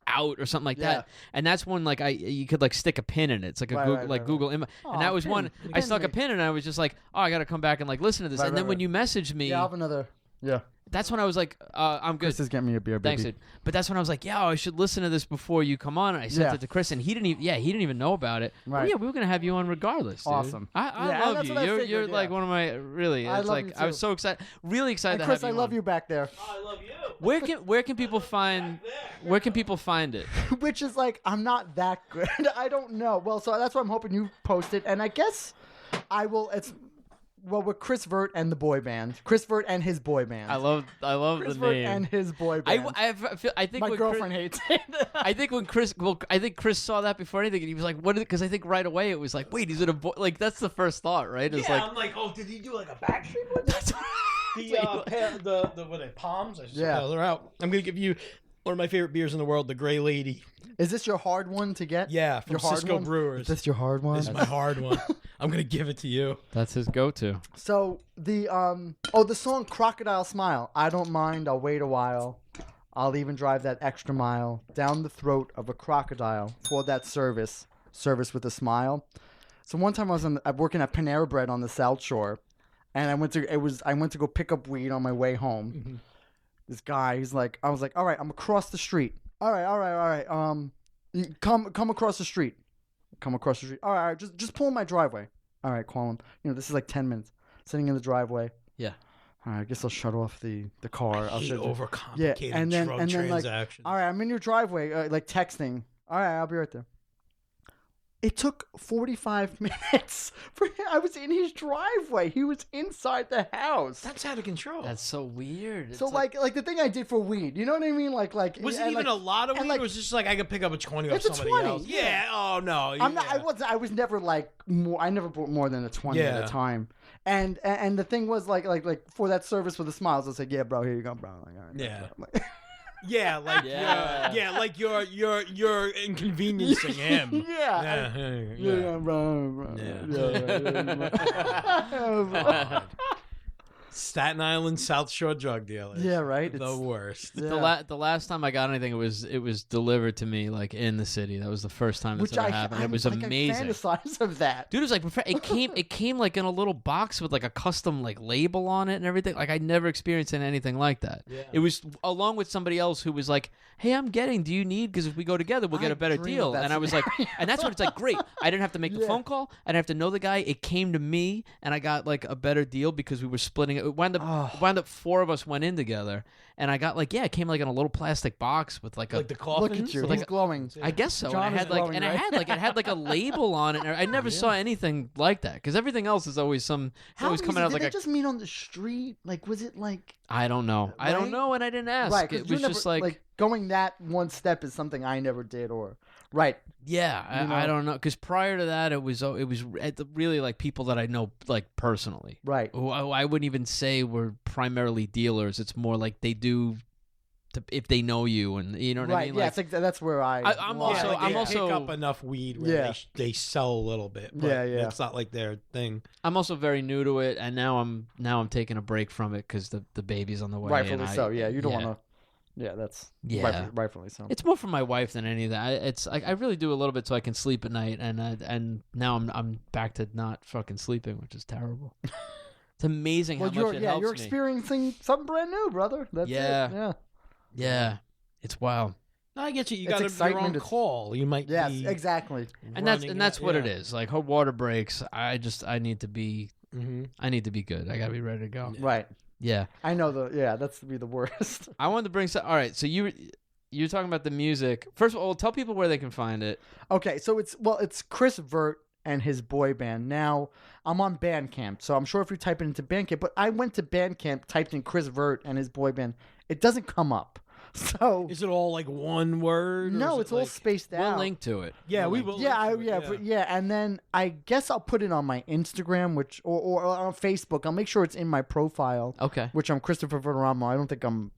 out or something like Yeah. that, and that's when like you could like stick a pin in it. It's like a Right, Google right, like right, Google right. and that was pin. one. You I stuck a pinned me. pin and I was just like, oh, I got to come back and like listen to this. Right, and then right, when right. you messaged me, Yeah, I'll have another. Yeah. that's when I was like, I'm good. Chris is getting me a beer, baby. Thanks, dude. But that's when I was like, yeah, I should listen to this before you come on. And I sent Yeah. it to Chris, and he didn't even know about it. Right. Well, yeah, we were gonna have you on regardless. Dude. Awesome. I Yeah, love that's you. what I You're figured, like yeah. one of my really. I It's love like you I was too. so excited, really excited And to Chris, have I you. love on. you back there. I love you. Where can people find it? Which is like, I'm not that good. I don't know. Well, so that's why I'm hoping you post it. And I guess I will. It's with Chris Vert and the boy band. Chris Vert and his boy band. I love Chris the Vert name. and his boy band. I think My when girlfriend hates it. I think when Chris saw that before anything, and he was like, "What?" Because I think right away it was like, "Wait, is it a boy?" Like that's the first thought, right? It's Yeah, like, I'm like, oh, did he do like a Backstreet Boys? that's The what are they, Palms? I just Yeah. they're out. I'm gonna give you one of my favorite beers in the world, the Gray Lady. Is this your hard one to get? Yeah, from Your hard Cisco one? Brewers. Is this your hard one? This is my hard one. I'm gonna give it to you. that's his go-to. So the the song "Crocodile Smile." I don't mind. I'll wait a while. I'll even drive that extra mile down the throat of a crocodile for that service with a smile. So one time I'm working at Panera Bread on the South Shore, and I went to go pick up weed on my way home. Mm-hmm. This guy, I was like, all right, I'm across the street. All right. You come across the street. Come across the street. All right, just pull in my driveway. All right, call him. This is like 10 minutes. Sitting in the driveway. Yeah. All right, I guess I'll shut off the car. I'll shut overcomplicated and then drug like, transactions. all right, I'm in your driveway, like texting. All right, I'll be right there. It took 45 minutes for him. I was in his driveway. He was inside the house. That's out of control. That's so weird. It's So like the thing I did for weed, you know what I mean? Like was it and, even like, a lot of and, weed, like- or was it just like I could pick up a 20 off It's a somebody 20, else? yeah. Yeah. Oh no. I'm not. yeah. I was never like more. I never bought more than a 20 at Yeah. a time. And the thing was like for that service with the smiles, I was like, yeah, bro, here you go, bro. Like, all right, Yeah. bro. Like, Yeah, like Yeah. like you're inconveniencing him. yeah. Yeah, bro. God. Staten Island South Shore drug dealers. Yeah, right? The It's- worst. the last time I got anything, it was delivered to me like in the city. That was the first time Which that's ever happened. It was amazing. I fantasize of that. Dude, it was like it came like in a little box with like a custom like label on it and everything. Like I never experienced anything like that. Yeah. It was along with somebody else who was like, "Hey, I'm getting. Do you need? Because if we go together, we'll get I a better dream deal." of that And I was like, and that's when it's like, great. I didn't have to make the Yeah. phone call. I didn't have to know the guy. It came to me, and I got like a better deal because we were splitting it. It wound up 4 of us went in together, and I got like it came like in a little plastic box with like a Like the coffins. Look at you. like He's glowing. I guess so. John And I is had like, glowing, and right? it had like a label on it. And I never saw anything like that because everything else is always it's always coming out did like they a. just meet on the street? Like, was it like I don't know. I don't Right? know, and I didn't ask. right? 'cause It you was never, just like, going that one step is something I never did. Or right, yeah, you know? I don't know. Because prior to that, it was really like people that I know like personally. right. Who I wouldn't even say were primarily dealers. It's more like they do. If they know you, and you know what I Right, mean, yeah, like, it's like I'm where I'm lie. also- like I'm they also- pick up enough weed where Yeah. they sell a little bit. But Yeah. It's not like their thing. I'm also very new to it, and now I'm taking a break from it because the baby's on the way. rightfully and so. Yeah, you don't want to. Yeah, that's Yeah. rightfully so. It's more for my wife than any of that. I really do a little bit so I can sleep at night, and now I'm back to not fucking sleeping, which is terrible. It's amazing how much it helps you're me. experiencing something brand new, brother. That's Yeah. it. Yeah. Yeah, it's wild, No, I get you. You It's got your excitement. own call. You might Yes, be exactly. and that's what it is. Like her water breaks. I need to be Mm-hmm. good. I gotta be ready to go. Right. Yeah, I know that's to be the worst. I wanted to bring some. All right, so you're talking about the music. First of all, tell people where they can find it. Okay, so it's Chris Vert and his boy band. Now, I'm on Bandcamp, so I'm sure if you type it into Bandcamp, but I went to Bandcamp, typed in Chris Vert and his boy band. It doesn't come up. So Is it all like one word? no, or it's all spaced out. We'll link to it. Yeah, we We'll will. link. Yeah, and then I guess I'll put it on my Instagram, which or on Facebook. I'll make sure it's in my profile, Okay. which I'm Christopher Verderamo. I don't think I'm.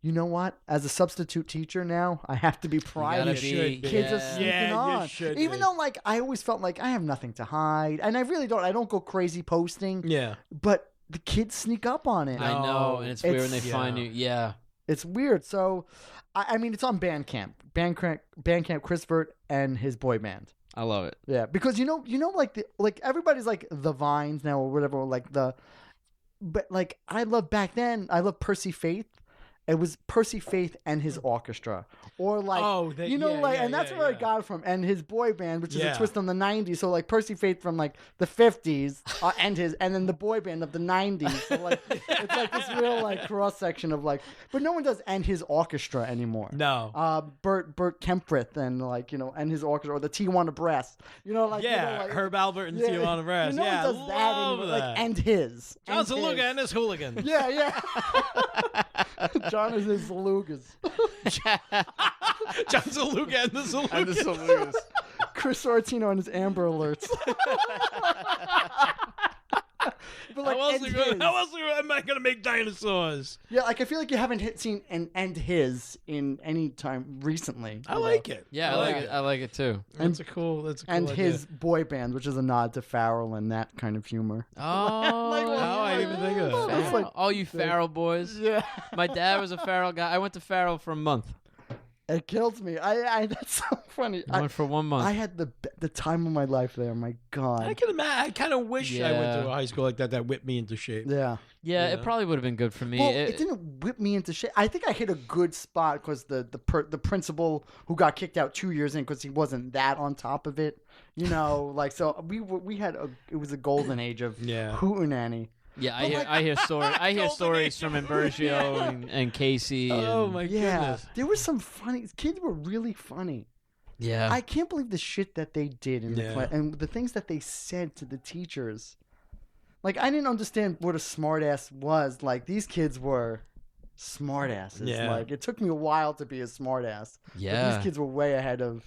You know what? As a substitute teacher now, I have to be private. be- Kids yeah. are sneaking Yeah, you on. should Even be. though, like, I always felt like I have nothing to hide, and I really don't. I don't go crazy posting, Yeah. but the kids sneak up on it. I know, and it's weird when they It's- find you. Yeah. It's weird. So, I mean, it's on Bandcamp. Bandcamp, Chris Vert and his boy band. I love it. Yeah, because like everybody's like the Vines now or whatever, but like I love back then. I love Percy Faith. It was Percy Faith and his orchestra, or like and that's where I got it from. And his boy band, which is a twist on the '90s. So like Percy Faith from like the '50s, and then the boy band of the '90s. So like it's like this real like cross section of like, but no one does and his orchestra anymore. No. Bert Kemprith and his orchestra or the Tijuana Brass. Herb Albert and Tijuana Brass. No one does that anymore. Like, and his. John Zaluga and his hooligans. Yeah. John is his Zalugas. John Zaluga and the Zalugas. And the Saludas. Chris Sorrentino and his Amber Alerts. But like, How else and am I going to make dinosaurs? yeah, like I feel like you haven't seen an and his in any time recently. I like it. Yeah, I like it. I like it too. That's a cool And idea. his boy band, which is a nod to Farrell and that kind of humor. Oh, I didn't even think of that. It's like- all you Farrell boys. Yeah, My dad was a Farrell guy. I went to Farrell for a month. it kills me. I that's so funny. I went for 1 month. I had the time of my life there. My God. I can imagine. I kind of wish I went to Yeah. a high school like that whipped me into shape. Yeah. yeah, Yeah. it probably would have been good for me. Well, it didn't whip me into shit. I think I hit a good spot because the principal who got kicked out 2 years in because he wasn't that on top of it, so we had it was a golden age of hootenanny. Yeah, But I hear stories. I hear Golden stories age. from Imbergio and Casey. Oh and, my Yeah, goodness. there was some funny kids were really funny. Yeah, I can't believe the shit that they did in the Yeah. class and the things that they said to the teachers. Like I didn't understand what a smartass was. Like these kids were smartasses. Yeah. Like it took me a while to be a smartass. But yeah. these kids were way ahead of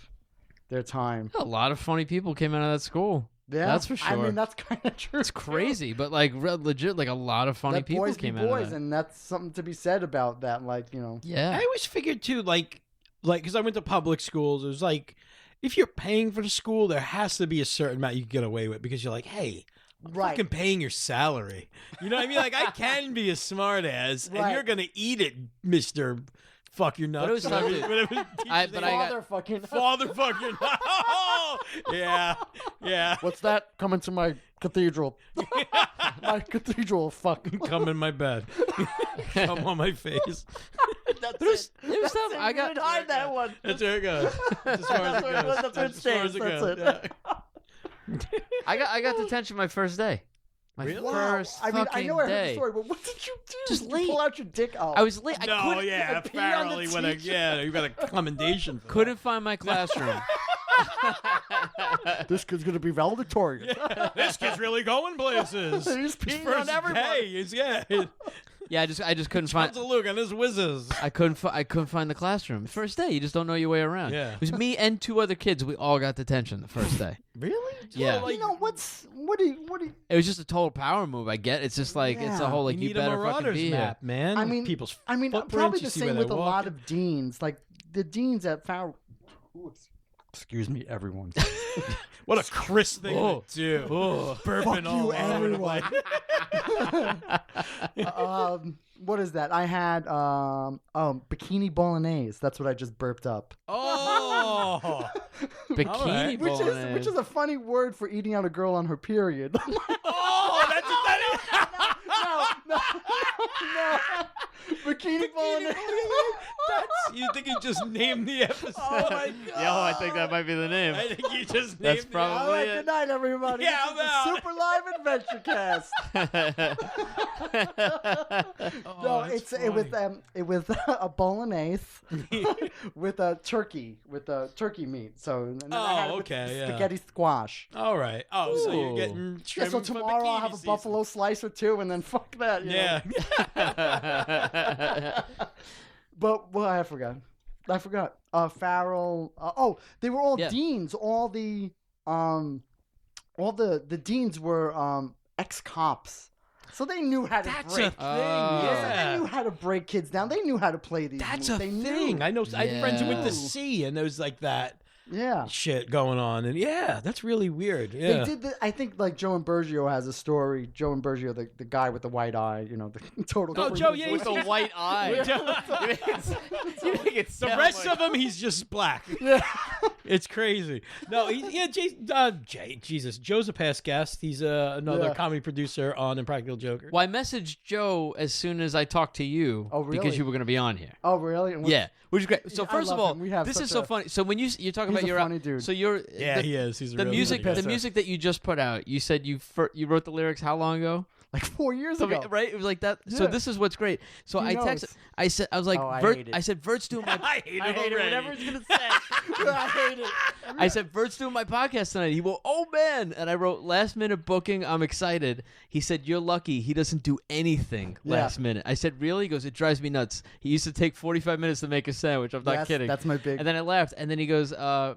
their time. A lot of funny people came out of that school. Yeah, That's for I sure. mean, that's kind of true. It's crazy, but like legit, like a lot of funny Let people boys be came out of boys, that. and that's something to be said about that. Like Yeah, I always figured too, like, because I went to public schools, it was like, if you're paying for the school, there has to be a certain amount you can get away with because you're like, hey, I'm fucking paying your salary. You know what I mean? Like, I can be a smart ass, and Right. you're gonna eat it, Mister. Fuck your nuts. But it was tough, dude. Whatever I got- Father fucking. Father fuck your nuts. Yeah. What's that coming to my cathedral? My cathedral. Fuck. Come in my bed. Come on my face. That's it was tough. I got hide that one. That's where it goes. That's as far as it goes. That's where it As far as stays. it That's goes. it. Yeah. I got detention my first day. My Really? first I mean, I fucking know I heard the day. story, but what did you do? Just Did you late. pull out your dick? Oh. I was late. I No, couldn't, yeah, pee on the apparently when you got a commendation. For couldn't find my classroom. This kid's gonna be valedictorian. that. This kid's really going places. He's His peeing first on everyone. day is Yeah, I just couldn't find. John's a look on his whizzes. I couldn't find the classroom. First day, you just don't know your way around. Yeah. It was me and 2 other kids. We all got detention the first day. Really? Yeah. You know what do you? It was just a total power move. I get. It's just like it's a Yeah. whole like you you need a better fucking Marauder's be map, here. man. I mean, people's probably footprints, you the see same where with they're a lot walking. of deans. Like the deans at Farrell. Excuse me, everyone. What a crisp thing Oh. to do. Burping Fuck all you, over the place. everyone. What is that? I had bikini bolognese. That's what I just burped up. Oh. Bikini Alright. bolognese. Which is a funny word for eating out a girl on her period. Oh, that's what that is. no. Bikini Bolognese. You think you just named the episode? Oh my god. Yo, I think that might be the name. I think you just named That's the probably All right, it. good night, everybody. Yeah, This is I'm out. the Super Live Adventure Cast. Oh, No, that's it was a bolognese with a turkey meat. So and then I had it with spaghetti squash. All right. Oh, so you're Ooh. getting Yeah, trimmed so for tomorrow I'll bikini have a season. buffalo slice or two, and then fuck that. you know? Yeah. But I forgot. Farrell. They were all Yeah. deans. All the deans were ex-cops. So they knew how to That's break. a thing. They Yeah. knew how to break kids down. They knew how to play these. That's moves. a They thing. Knew. I know. I have friends who went to Yeah. sea, and there was like that Yeah. shit going on, and yeah, that's really weird. They Yeah. did. I think like Joe and Bergio has a story. Joe and Bergio, the guy with the white eye. You know, the total. Oh, freak. Joe, yeah, With the white eye. You make it The sound rest like- of them, he's just black. Yeah. It's crazy. No, Jesus. Joe's a past guest. He's another Yeah. comedy producer on Impractical Joker. Well, I messaged Joe as soon as I talked to you Oh, really? because you were going to be on here. Oh, really? And what- Yeah, which is great. So I first of love all, him. We have this is such so a- funny. So when you're talking He's about a your funny dude. so you're Yeah, he is. He's a really music funny the guy. music that you just put out. You said you wrote the lyrics how long ago? Like 4 years So, ago. right? It was like that. So Yeah. this is what's great. So He I knows. texted. I was like, Oh, I Vert. hate it. I said, Vert's doing my. I hate I him hate it. already. Whatever he's gonna say. I hate it. I said, Vert's doing my podcast tonight. He wrote, oh man. And I wrote, last minute booking. I'm excited. He said, you're lucky. He doesn't do anything Yeah. last minute. I said, really? He goes, it drives me nuts. He used to take 45 minutes to make a sandwich. I'm not Yes, kidding. That's my big. And then I laughed. And then he goes, yeah,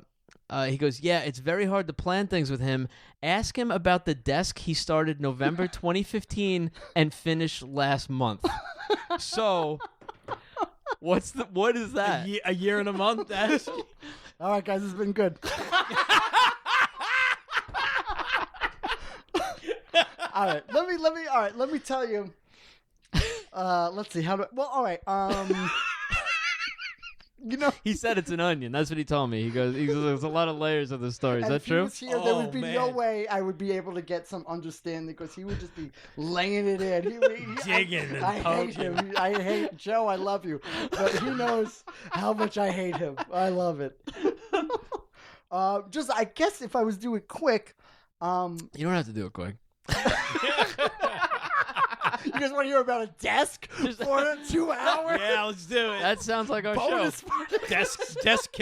it's very hard to plan things with him. Ask him about the desk he started November 2015 and finished last month. So, what is that? A year and a month. That's All right, guys, it's been good. All right, let me tell you. Let's see all right. You know, He said it's an onion. That's what he told me. He goes, there's a lot of layers of the story. Is and that if he true? was here, there Oh, would be no man. way I would be able to get some understanding because he would just be laying it in. Digging and I hate poking. him. I hate Joe. I love you, but he knows how much I hate him. I love it. I guess if I was doing quick, You don't have to do it quick. you guys want to hear about a desk for 2 hours? yeah. Let's do it. That sounds like our Bonus show. Deskcast. Desk.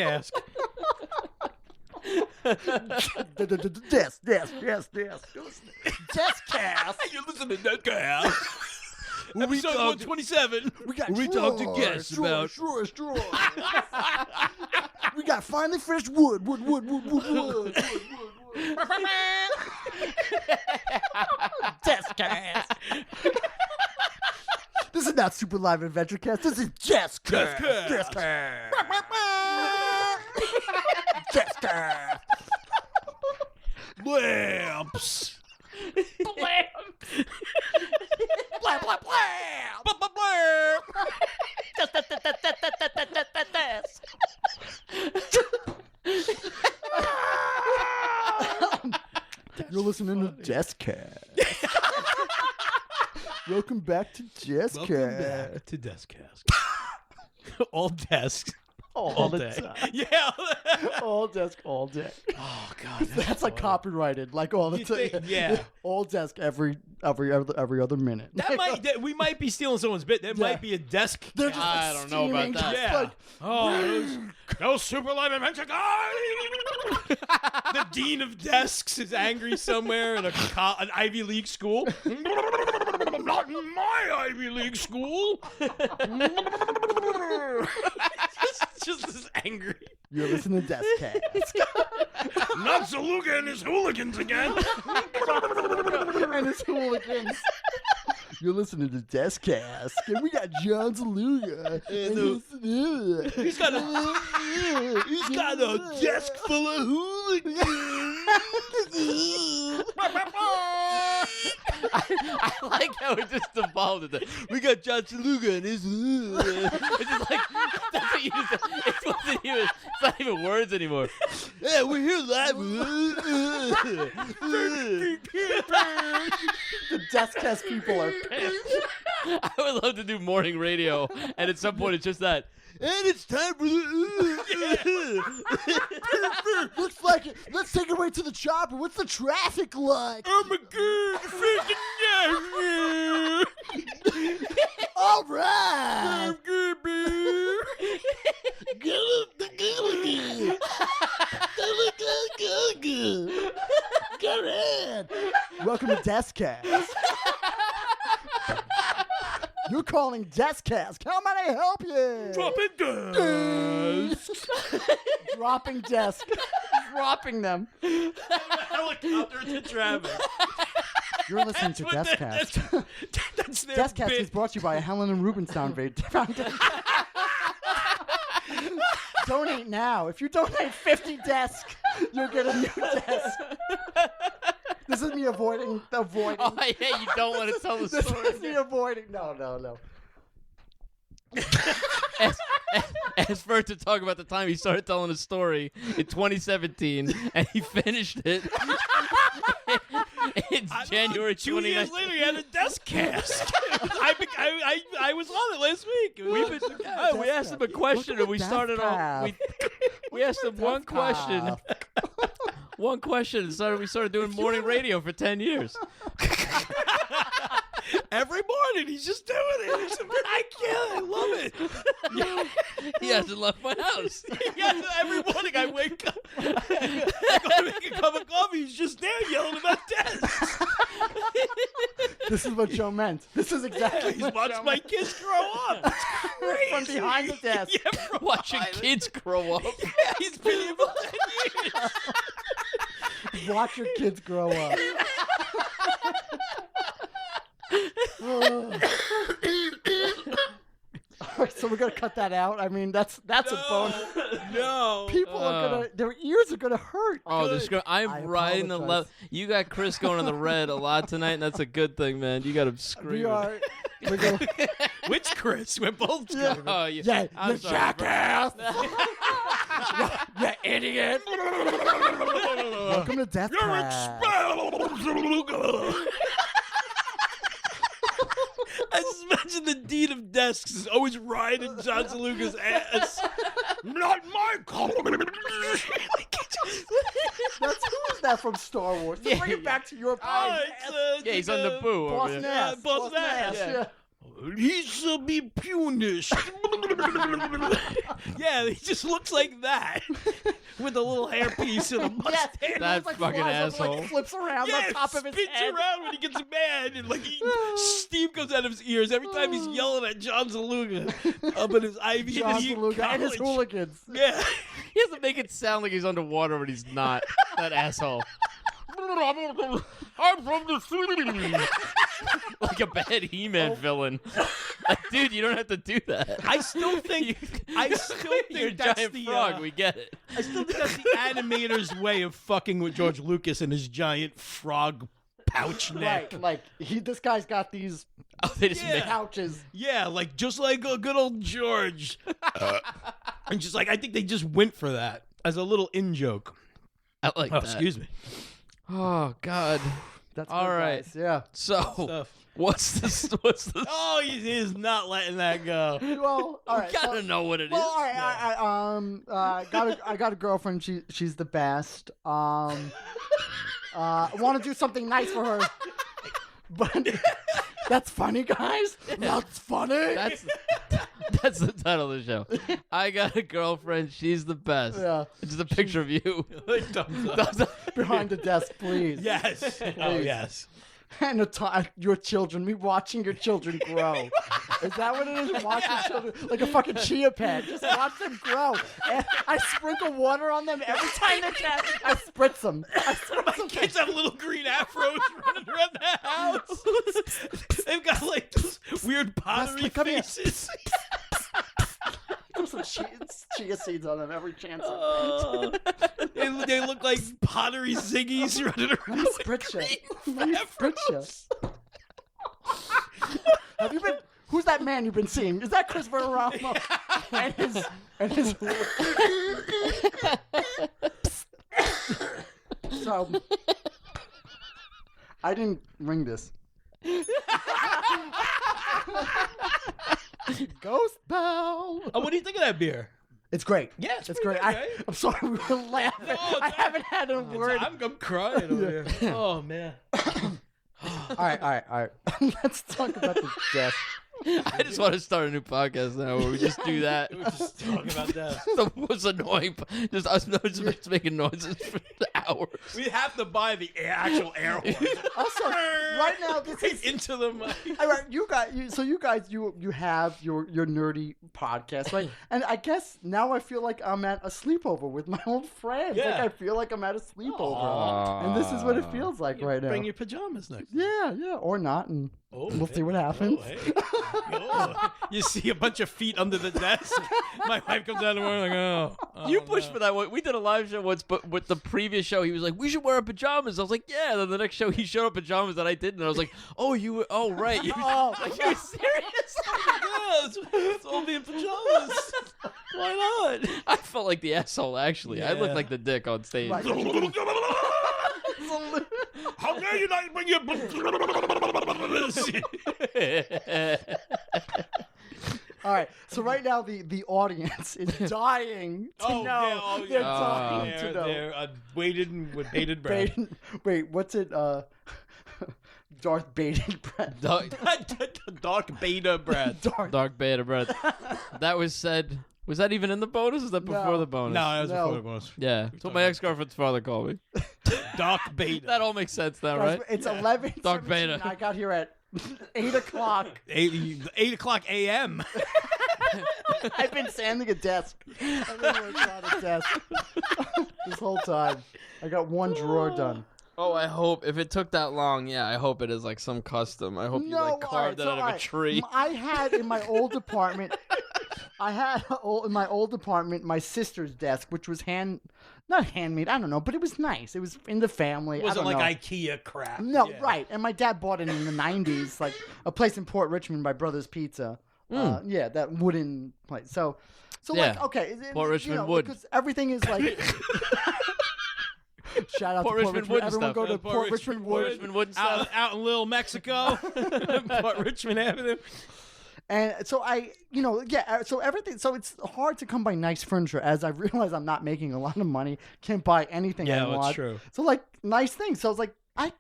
Deskcast. You listen to Deskcast. Episode 127. We got We talked to drawers, guests about- drawers. We got finely finished wood. Deskcast. This is not Super Live Adventure Cast. This is Deskcast. Deskcast. Deskcast. Lamps. Blah, blah, blah. You're listening to Deskcast. Welcome back to Deskcast. Welcome back to Deskcast. All desks. All the day. time. Yeah. All desk, all day. Oh God. That's like copyrighted, like all the You time. think- yeah. All desk every other minute. We might be stealing someone's bit. There might be a desk. They're just I like don't know about steaming, that. just Yeah. like- Oh, those Super Live Adventure guys! The dean of desks is angry somewhere in an Ivy League school. Not in my Ivy League school. just this angry. You're listening to Deskcast. Not Zaluga and his hooligans again. And his hooligans. You're listening to Deskcast, and we got John Zaluga. He's got a desk full of hooligans. I like how it just evolved into we got John Chaluga and his it's just like that's what you just it's not even words anymore. Yeah, we're here live. The Deskcast people are pissed. I would love to do morning radio, and at some point it's just that. And it's time for the. Looks like it. Let's take it away to the chopper. What's the traffic like? Oh my god, All right. Go ahead. Welcome to Deskcast. You're calling Deskcast. How may I help you? Dropping desks. Dropping desk. Dropping them. Helicopter to traffic. You're listening to Deskcast. That's their Deskcast bit. is brought to you by Helen and Rubenstein Foundation. Donate now. If you donate 50 desks, you'll get a new desk. This is me avoiding. Oh, yeah, you don't want to tell the This story. is me avoiding. No. Ask Vert to talk about the time he started telling a story in 2017, and he finished it in January 2 years 2019. later, he had a Deskcast. I was on it last week. We asked him a question, and we started off. We asked him one question. One question, and we started doing morning radio for 10 years. Every morning, he's just doing it. I can't. I love it. He hasn't left my house. Yes, every morning I wake up. I go to make a cup of coffee. He's just there yelling about desks. This is what Joe meant. This is exactly He's what watching Joe my meant. kids grow up. It's crazy. From behind the desk. Yeah, from Watching behind the- kids grow up. Yeah, he's been here for 10 years. Watch your kids grow up. All right, so we're gonna cut that out. I mean, that's a bone. No. People are gonna, their ears are gonna hurt. Oh, I'm I riding the apologize. left. You got Chris going on the red a lot tonight, and that's a good thing, man. You got him We screaming. are. We're gonna, Which Chris? We're both Yeah. screaming. Oh, yeah. I'm you sorry, jackass! you idiot! Welcome to Death You're Cast. exposed. I just imagine the dean of desks is always riding John DeLuca's ass. Not my call. Who is that from Star Wars? To bring it back to your point. Yeah, he's on the boo over Boss there. Nass. Boss Nass. Yeah. He shall be punished. Yeah, he just looks like that with a little hairpiece and a mustache. Yes, That it looks fucking flies up, asshole. Like, flips around Yeah, on top of his spins head. around when he gets mad, and like steam comes out of his ears every time he's yelling at John Zaluga up in his Ivy John Heat DeLuca and his college. hooligans. Yeah. He has to make it sound like he's underwater when he's not. That asshole. I'm from the city. Like a bad He-Man villain. Like, dude, you don't have to do that. I still think You're a that's giant the frog. We get it. I still think that's the animator's way of fucking with George Lucas and his giant frog pouch neck. Right, like this guy's got these Oh, they just Yeah. make pouches. Yeah, like just like a good old George. And just like I think they just went for that as a little in joke. I like Oh, that. excuse me. Oh God. That's All good, right. guys. Yeah. So Stuff. what's this? What's this? Oh, he is not letting that go. Well, all right. Gotta know what it is. Well, all right. I got a girlfriend. She's the best. I want to do something nice for her, but that's funny, guys. That's funny. That's the title of the show. I got a girlfriend. She's the best. Yeah. It's just a picture of you. Thumbs up. Behind the desk, please. Yes. Oh, yes. And your children, me watching your children grow. Is that what it is? Watching children like a fucking chia pet. Just watch them grow. And I sprinkle water on them every time they can. I spritz them. Kids have little green afros running around the house. They've got like those weird pottery come here. faces. Put some chia seeds on them every chance. They look like pottery ziggies running around. Spritz you. Let me spritz you. Have you been? Who's that man you've been seeing? Is that Chris Verramo? and his. So, I didn't ring this. Ghost Bell. Oh, what do you think of that beer? It's great. Yeah, it's pretty great. good, right? I'm sorry we were laughing. No, I haven't had a word. I'm crying over here. Oh, man. All right. Let's talk about the desk. I just want to start a new podcast now where we just do that. We're just talking about that. The most annoying. Just us just making noises for hours. We have to buy the actual air horn. Also, right now, this is into the mic. all right. You guys, you have your nerdy podcast, right? And I guess now I feel like I'm at a sleepover with my old friends. Yeah. Like I feel like I'm at a sleepover, Aww. and this is what it feels like right now. Bring your pajamas next. Yeah, or not, and we'll see what happens. Oh, hey. Oh. You see a bunch of feet under the desk. My wife comes out in the morning like, oh You pushed for that one. We did a live show once, but with the previous show, he was like, "We should wear our pajamas." I was like, "Yeah." Then the next show, he showed up pajamas that I didn't, and I was like, "Oh, you were? Oh, right." You, like, you were serious? Let's all be in pajamas. Why not? I felt like the asshole. Actually, I looked like the dick on stage. Right. How dare you not bring your... All right, so right now the audience is dying to know. They're dying to know. They're with bated breath. Wait, what's it? Darth bated breath. Dark beta breath. Dark beta breath. That was said. Was that even in the bonus? Or is that before the bonus? No, that was before the bonus. Yeah, that's what my ex-girlfriend's father called me. Dark beta. That all makes sense now, right? It's 11. Dark beta. I got here at 8 o'clock. 8 o'clock a.m. I've been sanding a desk. I've been working on a desk this whole time. I got one drawer done. Oh, I hope if it took that long, I hope it is like some custom. I hope you like carved it out of a tree. I had in my old apartment. In my old apartment my sister's desk, which was not handmade. I don't know, but it was nice. It was in the family. It wasn't I don't like know. IKEA crap. No, right. And my dad bought it in the 90s, like a place in Port Richmond by Brothers Pizza. Yeah, that wooden place. So like, okay. Port Richmond wood. Because everything is like... Shout out Port to Richmond Port wood Richmond. Everyone stuff. go to Port Richmond Wood. Port Richmond wood stuff. Out in Little Mexico. Port Richmond Avenue. And so so it's hard to come by nice furniture as I realize I'm not making a lot of money, can't buy anything I want. Yeah, that's true. So like nice things. So I was like, I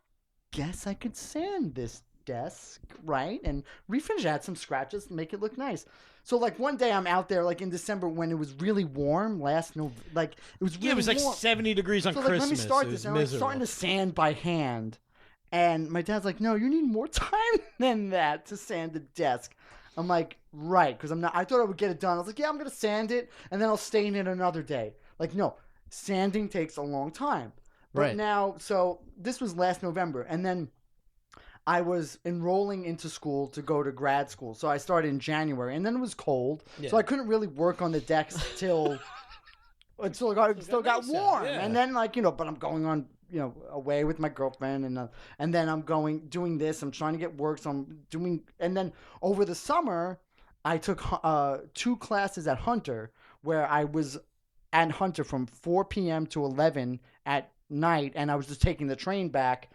guess I could sand this desk, right? And refinish it, add some scratches, make it look nice. So like one day I'm out there like in December when it was really warm it was really It was like warm. 70 degrees on So Christmas. Let me start It this. was And I'm miserable. starting to sand by hand. And my dad's like, no, you need more time than that to sand the desk. I'm like, right, because I thought I would get it done. I was like, yeah, I'm going to sand it, and then I'll stain it another day. Like, no, sanding takes a long time. But Right. now, so this was last November, and then I was enrolling into school to go to grad school. So I started in January, and then it was cold, so I couldn't really work on the decks until it still got warm. yeah. And then, but I'm going on, away with my girlfriend, and then I'm doing this. I'm trying to get work, so I'm doing. And then over the summer, I took 2 classes at Hunter, where I was at Hunter from 4 p.m. to 11 at night, and I was just taking the train back